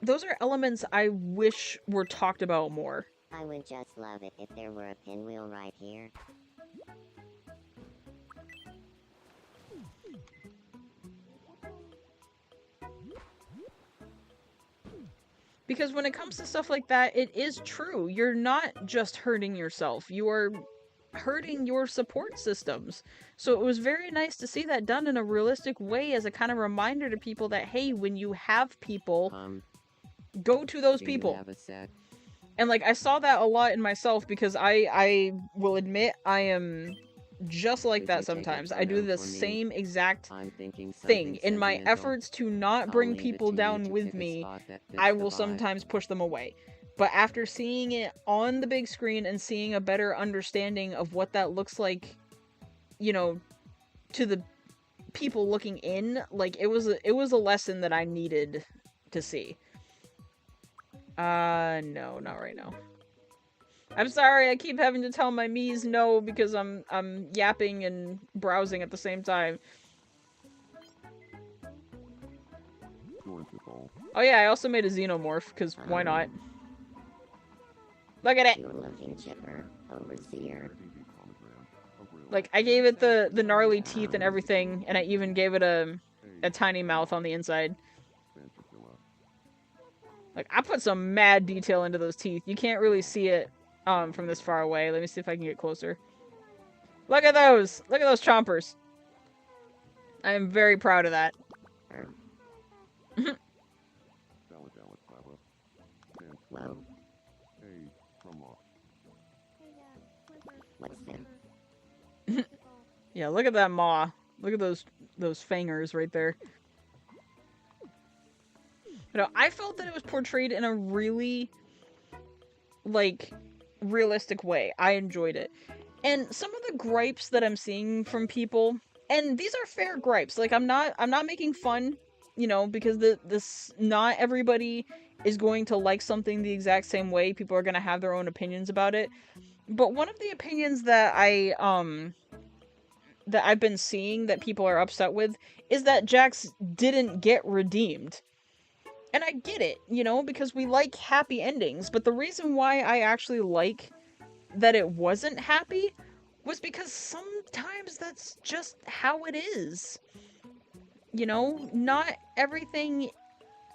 those are elements I wish were talked about more. I would just love it if there were a pinwheel right here. Because when it comes to stuff like that, it is true. You're not just hurting yourself. You are hurting your support systems. So it was very nice to see that done in a realistic way as a kind of reminder to people that, hey, when you have people, go to those people. And, like, I saw that a lot in myself because I will admit I am just like that sometimes. I do the same exact thing. In my efforts to not bring people down with me, I will sometimes push them away. But after seeing it on the big screen and seeing a better understanding of what that looks like, you know, to the people looking in, like, it was a lesson that I needed to see. No, not right now. I'm sorry, I keep having to tell my Miis no because I'm yapping and browsing at the same time. Oh yeah, I also made a xenomorph, because why not? Look at it! You're looking chipper, overseer. Like, I gave it the gnarly teeth and everything, and I even gave it a tiny mouth on the inside. Like, I put some mad detail into those teeth. You can't really see it from this far away. Let me see if I can get closer. Look at those! Look at those chompers! I am very proud of that. Whoa. What's that? Yeah, look at that maw. Look at those fangers right there. You know, I felt that it was portrayed in a really, like, realistic way. I enjoyed it. And some of the gripes that I'm seeing from people, and these are fair gripes. Like, I'm not making fun, you know, because not everybody is going to like something the exact same way. People are going to have their own opinions about it. But one of the opinions that that I've been seeing that people are upset with is that Jax didn't get redeemed. And I get it, you know, because we like happy endings, but the reason why I actually like that it wasn't happy was because sometimes that's just how it is. You know, not everything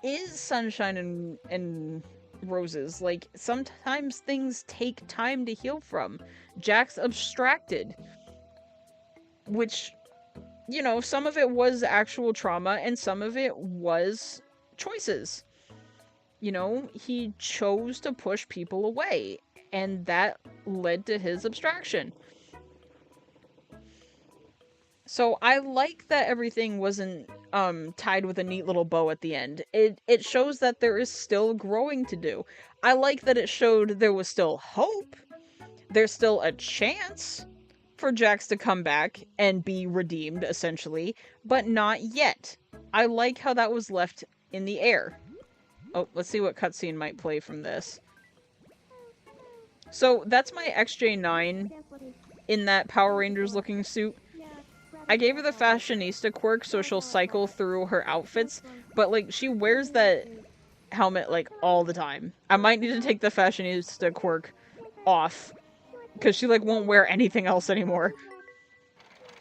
is sunshine and roses. Like, sometimes things take time to heal from. Jax abstracted, which, you know, some of it was actual trauma and some of it was choices. You know, he chose to push people away, and that led to his abstraction. So I like that everything wasn't tied with a neat little bow at the end. It shows that there is still growing to do. I like that it showed there was still hope. There's still a chance for Jax to come back and be redeemed, essentially, but not yet. I like how that was left in the air. Oh, let's see what cutscene might play from this. So, that's my XJ9 in that Power Rangers looking suit. I gave her the fashionista quirk so she'll cycle through her outfits, but, like, she wears that helmet, like, all the time. I might need to take the fashionista quirk off, because she, like, won't wear anything else anymore.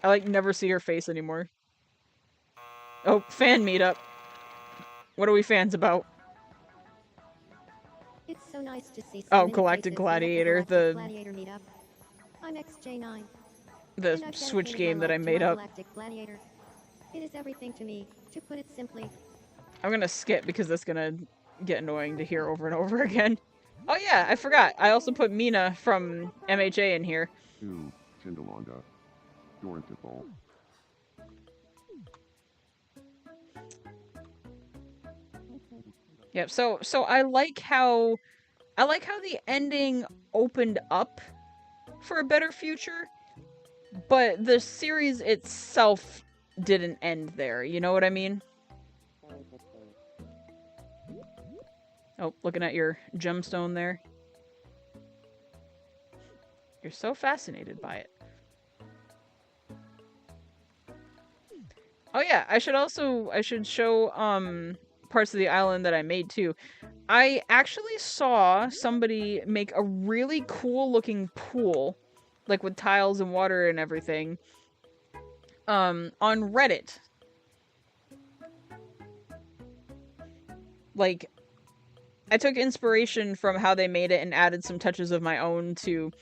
I, like, never see her face anymore. Oh, fan meetup. What are we fans about? It's so nice to see so Oh, many Galactic faces Gladiator, at the Galactic Gladiator meetup. I'm XJ9. The And I've Switch dedicated game my that I life to made my up. Galactic Gladiator. It is everything to me, to put it simply. I'm gonna skip because that's gonna get annoying to hear over and over again. Oh yeah, I forgot. I also put Mina from MHA in here. Yep, so I like how the ending opened up for a better future, but the series itself didn't end there. You know what I mean? Oh, looking at your gemstone there. You're so fascinated by it. Oh yeah, I should show parts of the island that I made too. I actually saw somebody make a really cool looking pool, like with tiles and water and everything, on Reddit. Like, I took inspiration from how they made it and added some touches of my own to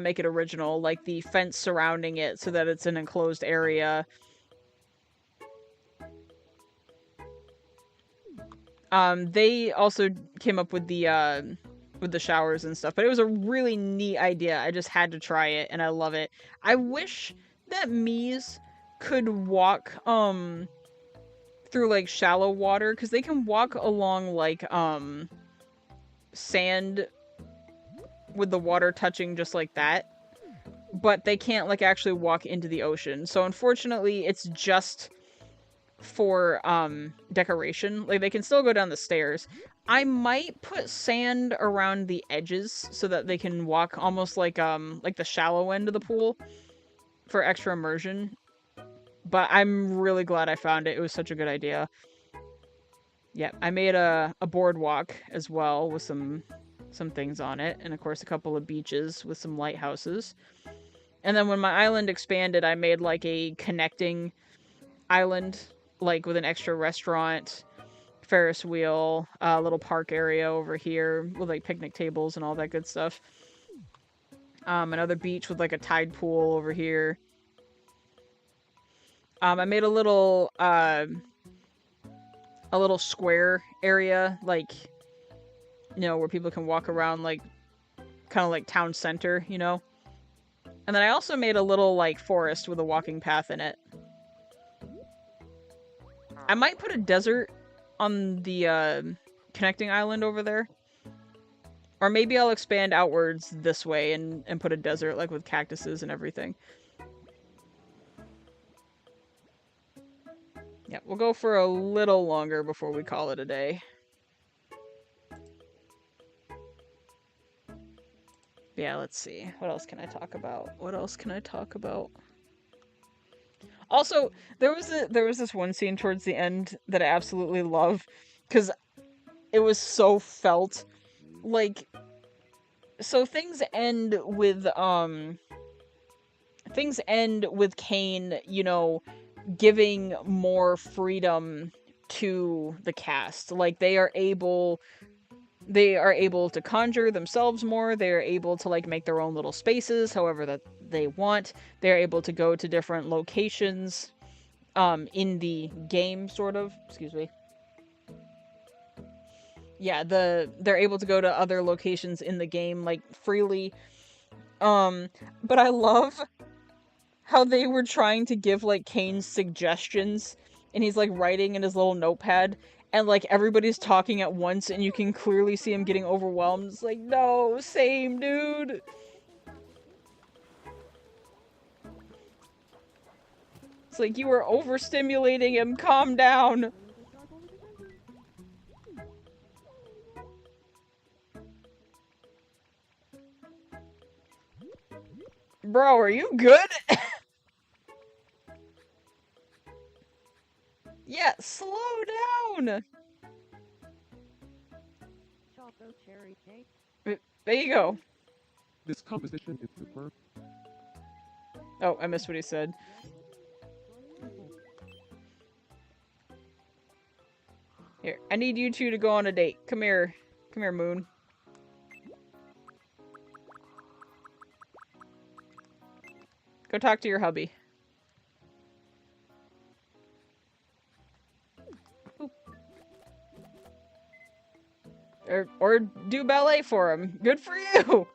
make it original, like the fence surrounding it so that it's an enclosed area. They also came up with the showers and stuff, but it was a really neat idea. I just had to try it, and I love it. I wish that Miis could walk, through, like, shallow water, because they can walk along, like, sand with the water touching just like that, but they can't, like, actually walk into the ocean. So, unfortunately, it's just for decoration. Like, they can still go down the stairs. I might put sand around the edges so that they can walk almost like the shallow end of the pool for extra immersion. But I'm really glad I found it. It was such a good idea. Yeah, I made a boardwalk as well with some things on it, and of course a couple of beaches with some lighthouses. And then when my island expanded, I made like a connecting island, like with an extra restaurant, Ferris wheel, a little park area over here with like picnic tables and all that good stuff. Another beach with like a tide pool over here. I made a little square area, like, you know, where people can walk around, like, kind of like town center, you know? And then I also made a little, like, forest with a walking path in it. I might put a desert on the, connecting island over there. Or maybe I'll expand outwards this way and put a desert, like, with cactuses and everything. Yeah, we'll go for a little longer before we call it a day. Yeah, let's see. What else can I talk about? Also, there was this one scene towards the end that I absolutely love, because it was so felt. Like, so things end with Kane, you know, giving more freedom to the cast. Like, they are able to conjure themselves more. They are able to, like, make their own little spaces however that they want. They're able to go to different locations in the game, sort of. Excuse me. Yeah, they're able to go to other locations in the game, like, freely. But I love how they were trying to give, like, Kane suggestions, and he's, like, writing in his little notepad, and, like, everybody's talking at once, and you can clearly see him getting overwhelmed. It's like, no, same, dude! It's like, you were overstimulating him, calm down! Bro, are you good? Yeah, slow down! Choco cherry cake. There you go. This composition is superb. Oh, I missed what he said. Here, I need you two to go on a date. Come here. Come here, Moon. Go talk to your hubby. Or do ballet for him. Good for you!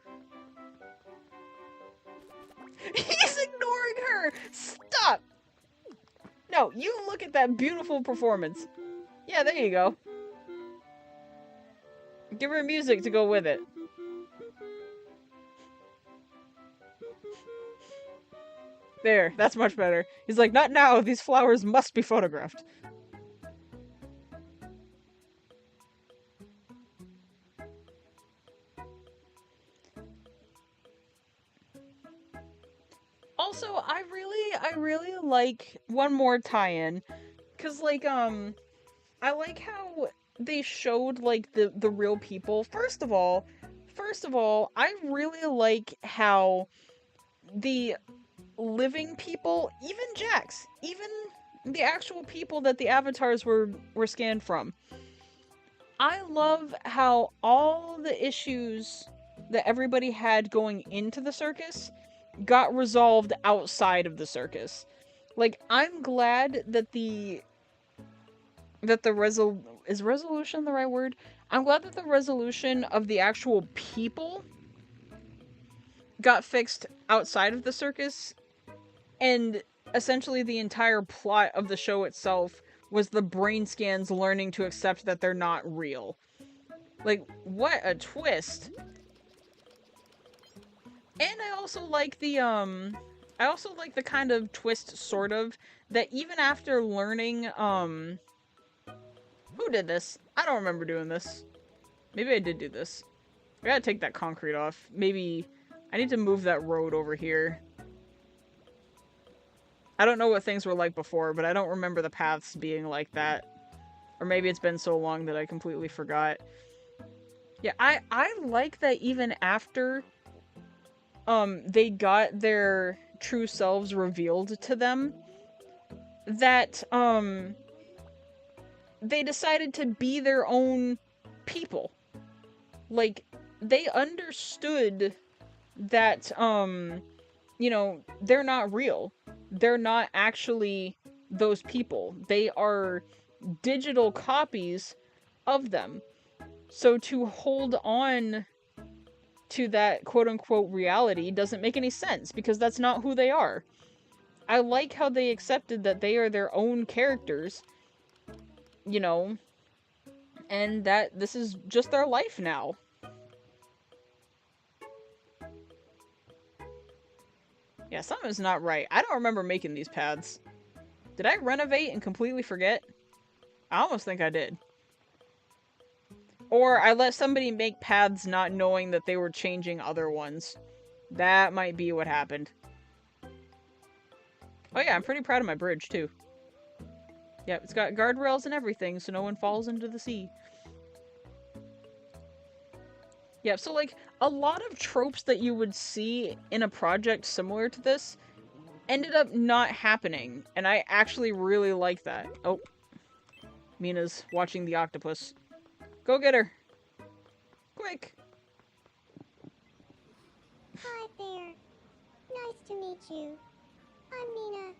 He's ignoring her! Stop! No, you look at that beautiful performance. Yeah, there you go. Give her music to go with it. There, that's much better. He's like, not now, these flowers must be photographed. Also, I really like one more tie-in. Cause like, I like how they showed like the real people. First of all, I really like how the living people, even Jax, even the actual people that the avatars were scanned from. I love how all the issues that everybody had going into the circus got resolved outside of the circus. Like, I'm glad that is resolution the right word? I'm glad that the resolution of the actual people got fixed outside of the circus, and essentially the entire plot of the show itself was the brain scans learning to accept that they're not real. Like, what a twist. And I also like the kind of twist, sort of, that even after learning, who did this? I don't remember doing this. Maybe I did do this. I gotta take that concrete off. Maybe I need to move that road over here. I don't know what things were like before, but I don't remember the paths being like that. Or maybe it's been so long that I completely forgot. Yeah, I like that even after they got their true selves revealed to them, that they decided to be their own people. Like, they understood that you know, they're not real. They're not actually those people. They are digital copies of them. So to hold on to that quote-unquote reality doesn't make any sense, because that's not who they are. I like how they accepted that they are their own characters, you know, and that this is just their life now. Yeah, something's not right. I don't remember making these paths. Did I renovate and completely forget? I almost think I did. Or I let somebody make paths not knowing that they were changing other ones. That might be what happened. Oh yeah, I'm pretty proud of my bridge, too. Yep, it's got guardrails and everything, so no one falls into the sea. Yeah, so like, a lot of tropes that you would see in a project similar to this ended up not happening, and I actually really like that. Oh. Mina's watching the octopus. Go get her! Quick! Hi there. Nice to meet you. I'm Mina.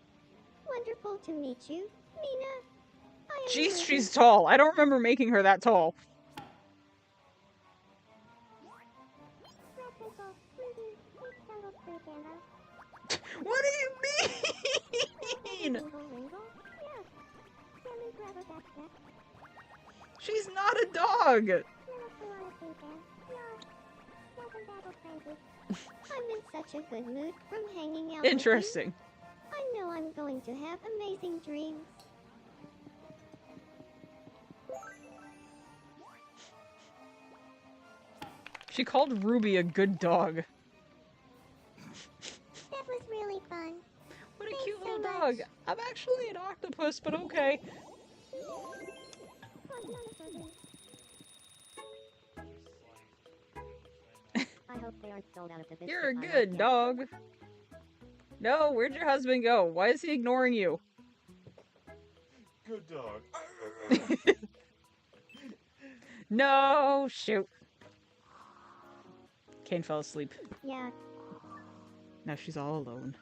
Wonderful to meet you, Mina. I am Jeez, Mina. she's tall. I don't remember making her that tall. What do you mean? She's not a dog! I'm in such a good mood from hanging out Interesting. with you. I know I'm going to have amazing dreams. She called Ruby a good dog. That was really fun. What a Thanks cute so little much. dog. I'm actually an octopus, but okay. I hope they aren't sold out of the biscuit. You're a I might good get. dog. No, where'd your husband go? Why is he ignoring you? Good dog. No, shoot. Kane fell asleep. Yeah. Now she's all alone.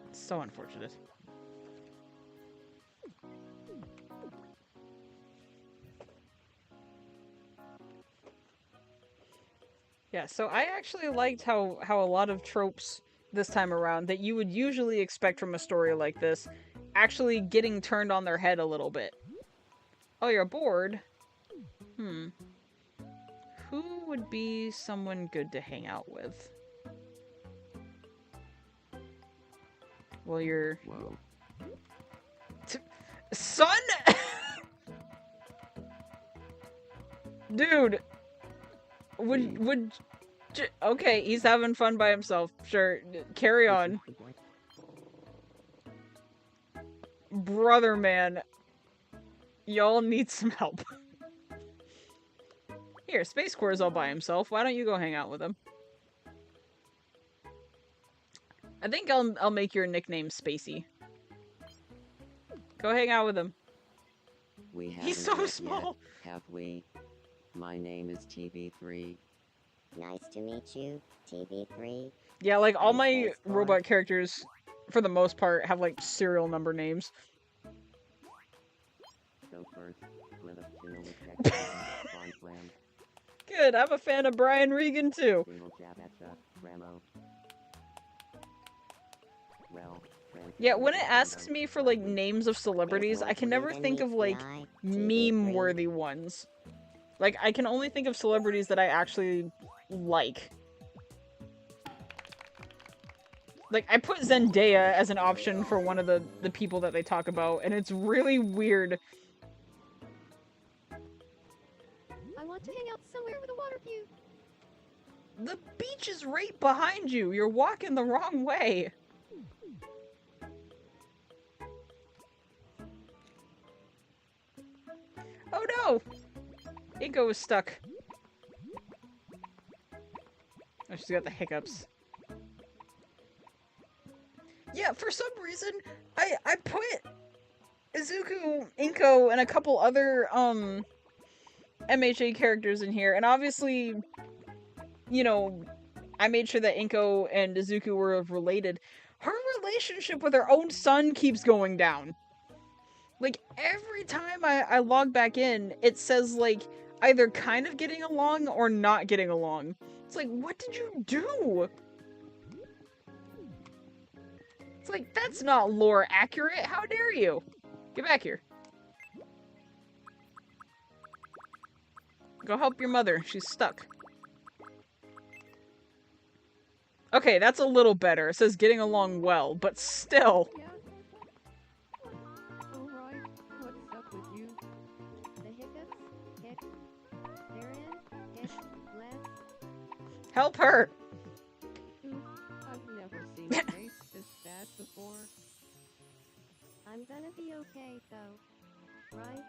It's so unfortunate. Yeah, so I actually liked how a lot of tropes this time around that you would usually expect from a story like this actually getting turned on their head a little bit. Oh, you're bored? Hmm. Who would be someone good to hang out with? Well, you're... Whoa. Son! Dude! Okay, he's having fun by himself. Sure, carry on. Brother, man. Y'all need some help. Here, Space Core's all by himself. Why don't you go hang out with him? I think I'll make your nickname Spacey. Go hang out with him. We haven't He's so met small. Yet, have we? My name is TV3. Nice to meet you, TV3. Yeah, like, all I'm my Space Core. robot characters, for the most part, have, like, serial number names. Go first. Let us chill with Texas. Fun slam. Good, I'm a fan of Brian Regan, too. Single jab at ya, Ramo. Well, Yeah, when it asks me for, like, names of celebrities, I can never think of, like, meme-worthy ones. Like, I can only think of celebrities that I actually like. Like, I put Zendaya as an option for one of the people that they talk about, and it's really weird. I want to hang out somewhere with a water view. The beach is right behind you! You're walking the wrong way! Oh no! Inko was stuck. Oh, she's got the hiccups. Yeah, for some reason, I put Izuku, Inko, and a couple other, MHA characters in here, and obviously, you know, I made sure that Inko and Izuku were related. Her relationship with her own son keeps going down. Like, every time I log back in, it says, like, either kind of getting along or not getting along. It's like, what did you do? It's like, that's not lore accurate. How dare you? Get back here. Go help your mother. She's stuck. Okay, that's a little better. It says getting along well, but still. Yeah. Alright, what's up with you? The hiccups? Hic. They're in. Hic. Less. Help her. I've never seen a face this bad before. I'm gonna be okay though. Right?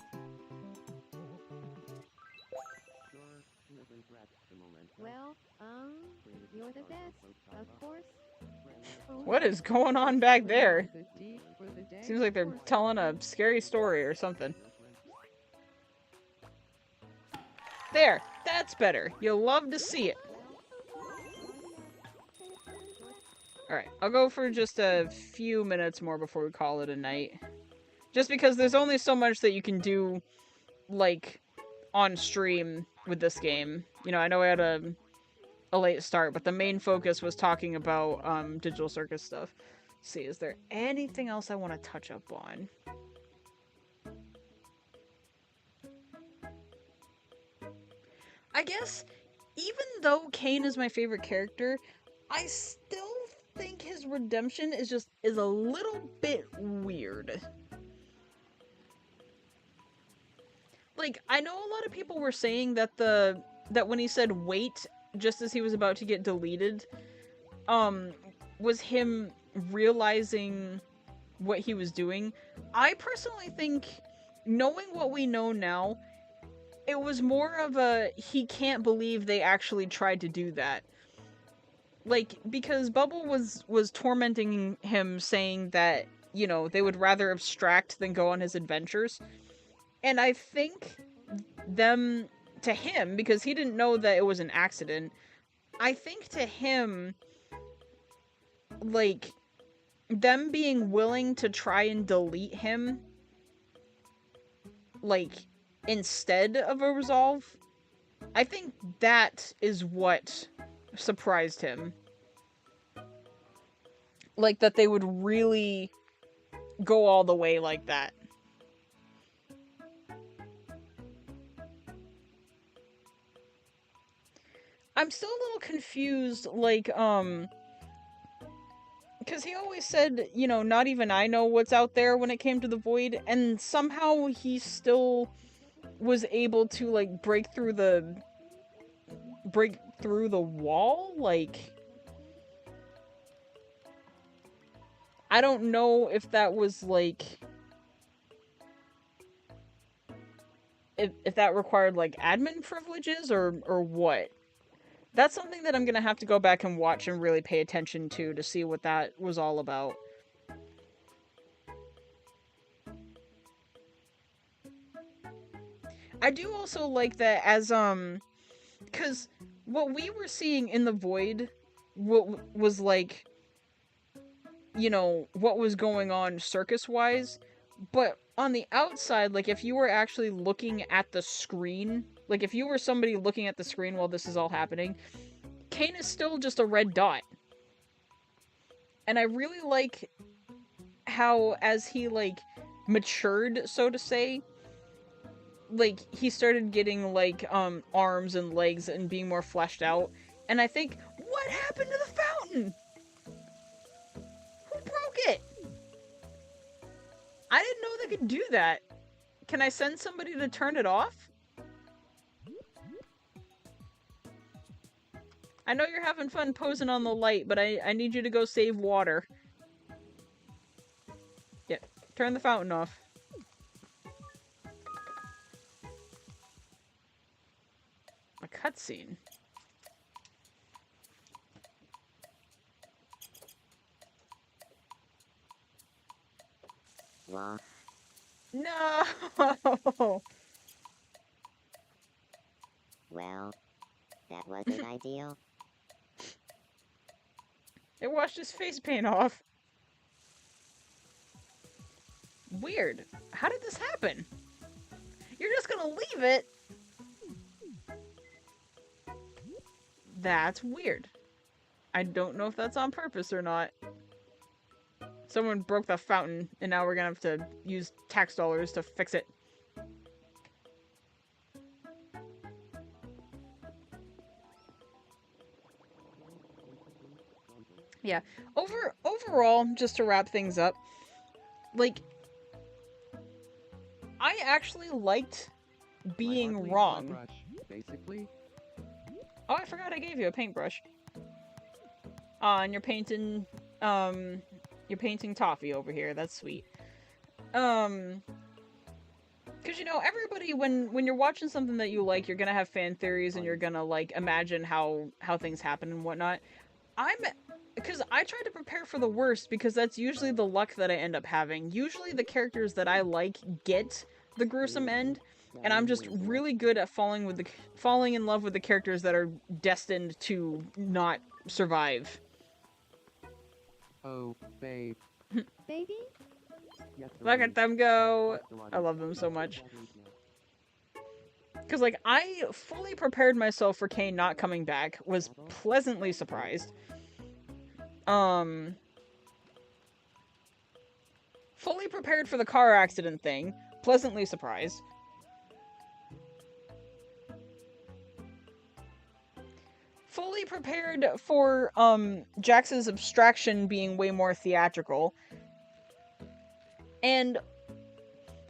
Well, you're the best, of course. What is going on back there? Seems like they're telling a scary story or something. There! That's better. You'll love to see it. Alright, I'll go for just a few minutes more before we call it a night. Just because there's only so much that you can do, like, on stream with this game. You know, I know I had a late start, but the main focus was talking about Digital Circus stuff. Let's see, is there anything else I want to touch up on? I guess, even though Kane is my favorite character, I still think his redemption is a little bit weird. Like, I know a lot of people were saying that that when he said wait just as he was about to get deleted, was him realizing what he was doing. I personally think, knowing what we know now, it was more of a he can't believe they actually tried to do that. Like, because Bubble was tormenting him, saying that, you know, they would rather abstract than go on his adventures. And I think to him, because he didn't know that it was an accident, I think to him, like, them being willing to try and delete him, like, instead of a resolve, I think that is what surprised him. Like, that they would really go all the way like that. I'm still a little confused, like, because he always said, you know, not even I know what's out there when it came to the void, and somehow he still was able to, like, break through the wall. Like, I don't know if that was, like, if that required, like, admin privileges or what. That's something that I'm gonna have to go back and watch and really pay attention to see what that was all about. I do also like that as, because what we were seeing in the void was, like, you know, what was going on circus-wise, but on the outside, like, if you were actually looking at the screen, like, if you were somebody looking at the screen while this is all happening, Kane is still just a red dot. And I really like how, as he, like, matured, so to say, like, he started getting, like, arms and legs and being more fleshed out. And I think, what happened to the fountain? Who broke it? I didn't know they could do that. Can I send somebody to turn it off? I know you're having fun posing on the light, but I need you to go save water. Yep, turn the fountain off. A cutscene. What? No! Well, that wasn't ideal. It washed his face paint off. Weird. How did this happen? You're just gonna leave it? That's weird. I don't know if that's on purpose or not. Someone broke the fountain, and now we're gonna have to use tax dollars to fix it. Yeah. Overall, just to wrap things up, like, I actually liked being wrong. Brush, basically. Oh, I forgot I gave you a paintbrush. And you're painting toffee over here. That's sweet. Because, you know, everybody, when you're watching something that you like, you're gonna have fan theories and you're gonna, like, imagine how things happen and whatnot. Because I try to prepare for the worst, because that's usually the luck that I end up having. Usually the characters that I like get the gruesome end, and I'm just really good at falling in love with the characters that are destined to not survive. Oh, babe. Baby? Look at them go! I love them so much. Because, like, I fully prepared myself for Kane not coming back, was pleasantly surprised. Fully prepared for the car accident thing, pleasantly surprised. Fully prepared for, Jax's abstraction being way more theatrical. And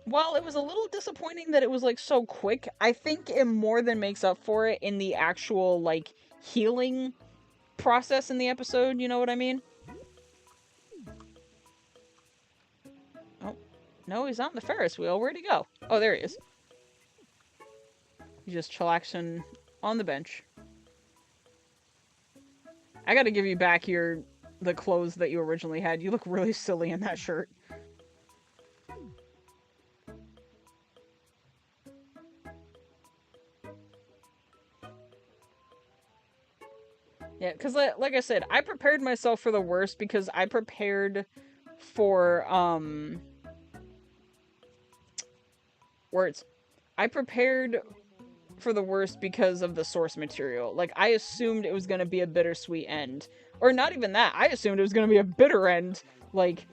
while it was a little disappointing that it was, like, so quick, I think it more than makes up for it in the actual, like, healing process in the episode, you know what I mean? Oh, no, he's on the Ferris wheel. Where'd he go? Oh, there he is. He's just chillaxing on the bench. I gotta give you back the clothes that you originally had. You look really silly in that shirt. Yeah, because like I said, I prepared myself for the worst because I prepared for, words. I prepared for the worst because of the source material. Like, I assumed it was going to be a bittersweet end. Or not even that. I assumed it was going to be a bitter end. Like,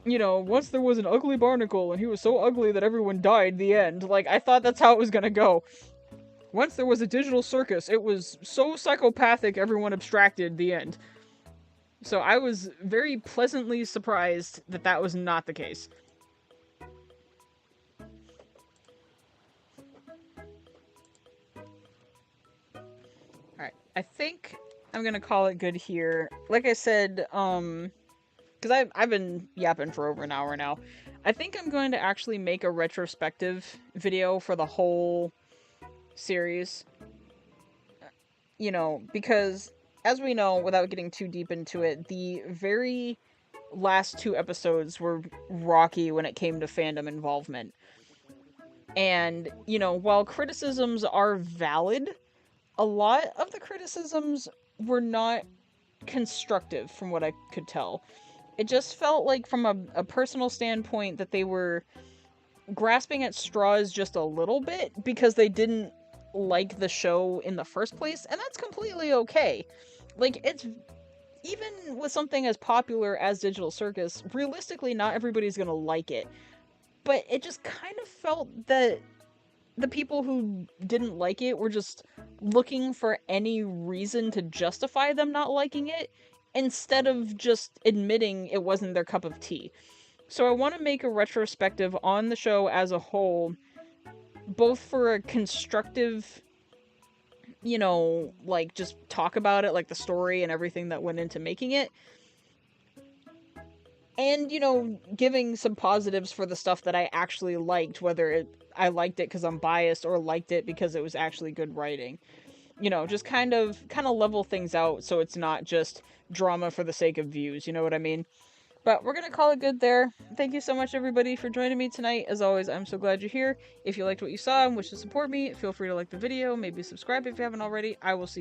you know, once there was an ugly barnacle and he was so ugly that everyone died, the end. Like, I thought that's how it was going to go. Once there was a digital circus, it was so psychopathic everyone abstracted, the end. So I was very pleasantly surprised that that was not the case. Alright, I think I'm gonna call it good here. Like I said, because I've been yapping for over an hour now. I think I'm going to actually make a retrospective video for the whole series. You know, because as we know, without getting too deep into it, the very last 2 episodes were rocky when it came to fandom involvement. And, you know, while criticisms are valid, a lot of the criticisms were not constructive from what I could tell. It just felt like from a personal standpoint that they were grasping at straws just a little bit because they didn't like the show in the first place, and that's completely okay. Like, it's even with something as popular as Digital Circus, realistically not everybody's gonna like it. But it just kind of felt that the people who didn't like it were just looking for any reason to justify them not liking it, instead of just admitting it wasn't their cup of tea. So I want to make a retrospective on the show as a whole, both for a constructive, you know, like, just talk about it, like the story and everything that went into making it, and, you know, giving some positives for the stuff that I actually liked, whether I liked it because I'm biased or liked it because it was actually good writing. You know, just kind of level things out so it's not just drama for the sake of views, you know what I mean? But we're gonna call it good there. Thank you so much, everybody, for joining me tonight. As always, I'm so glad you're here. If you liked what you saw and wish to support me, feel free to like the video, maybe subscribe if you haven't already. I will see you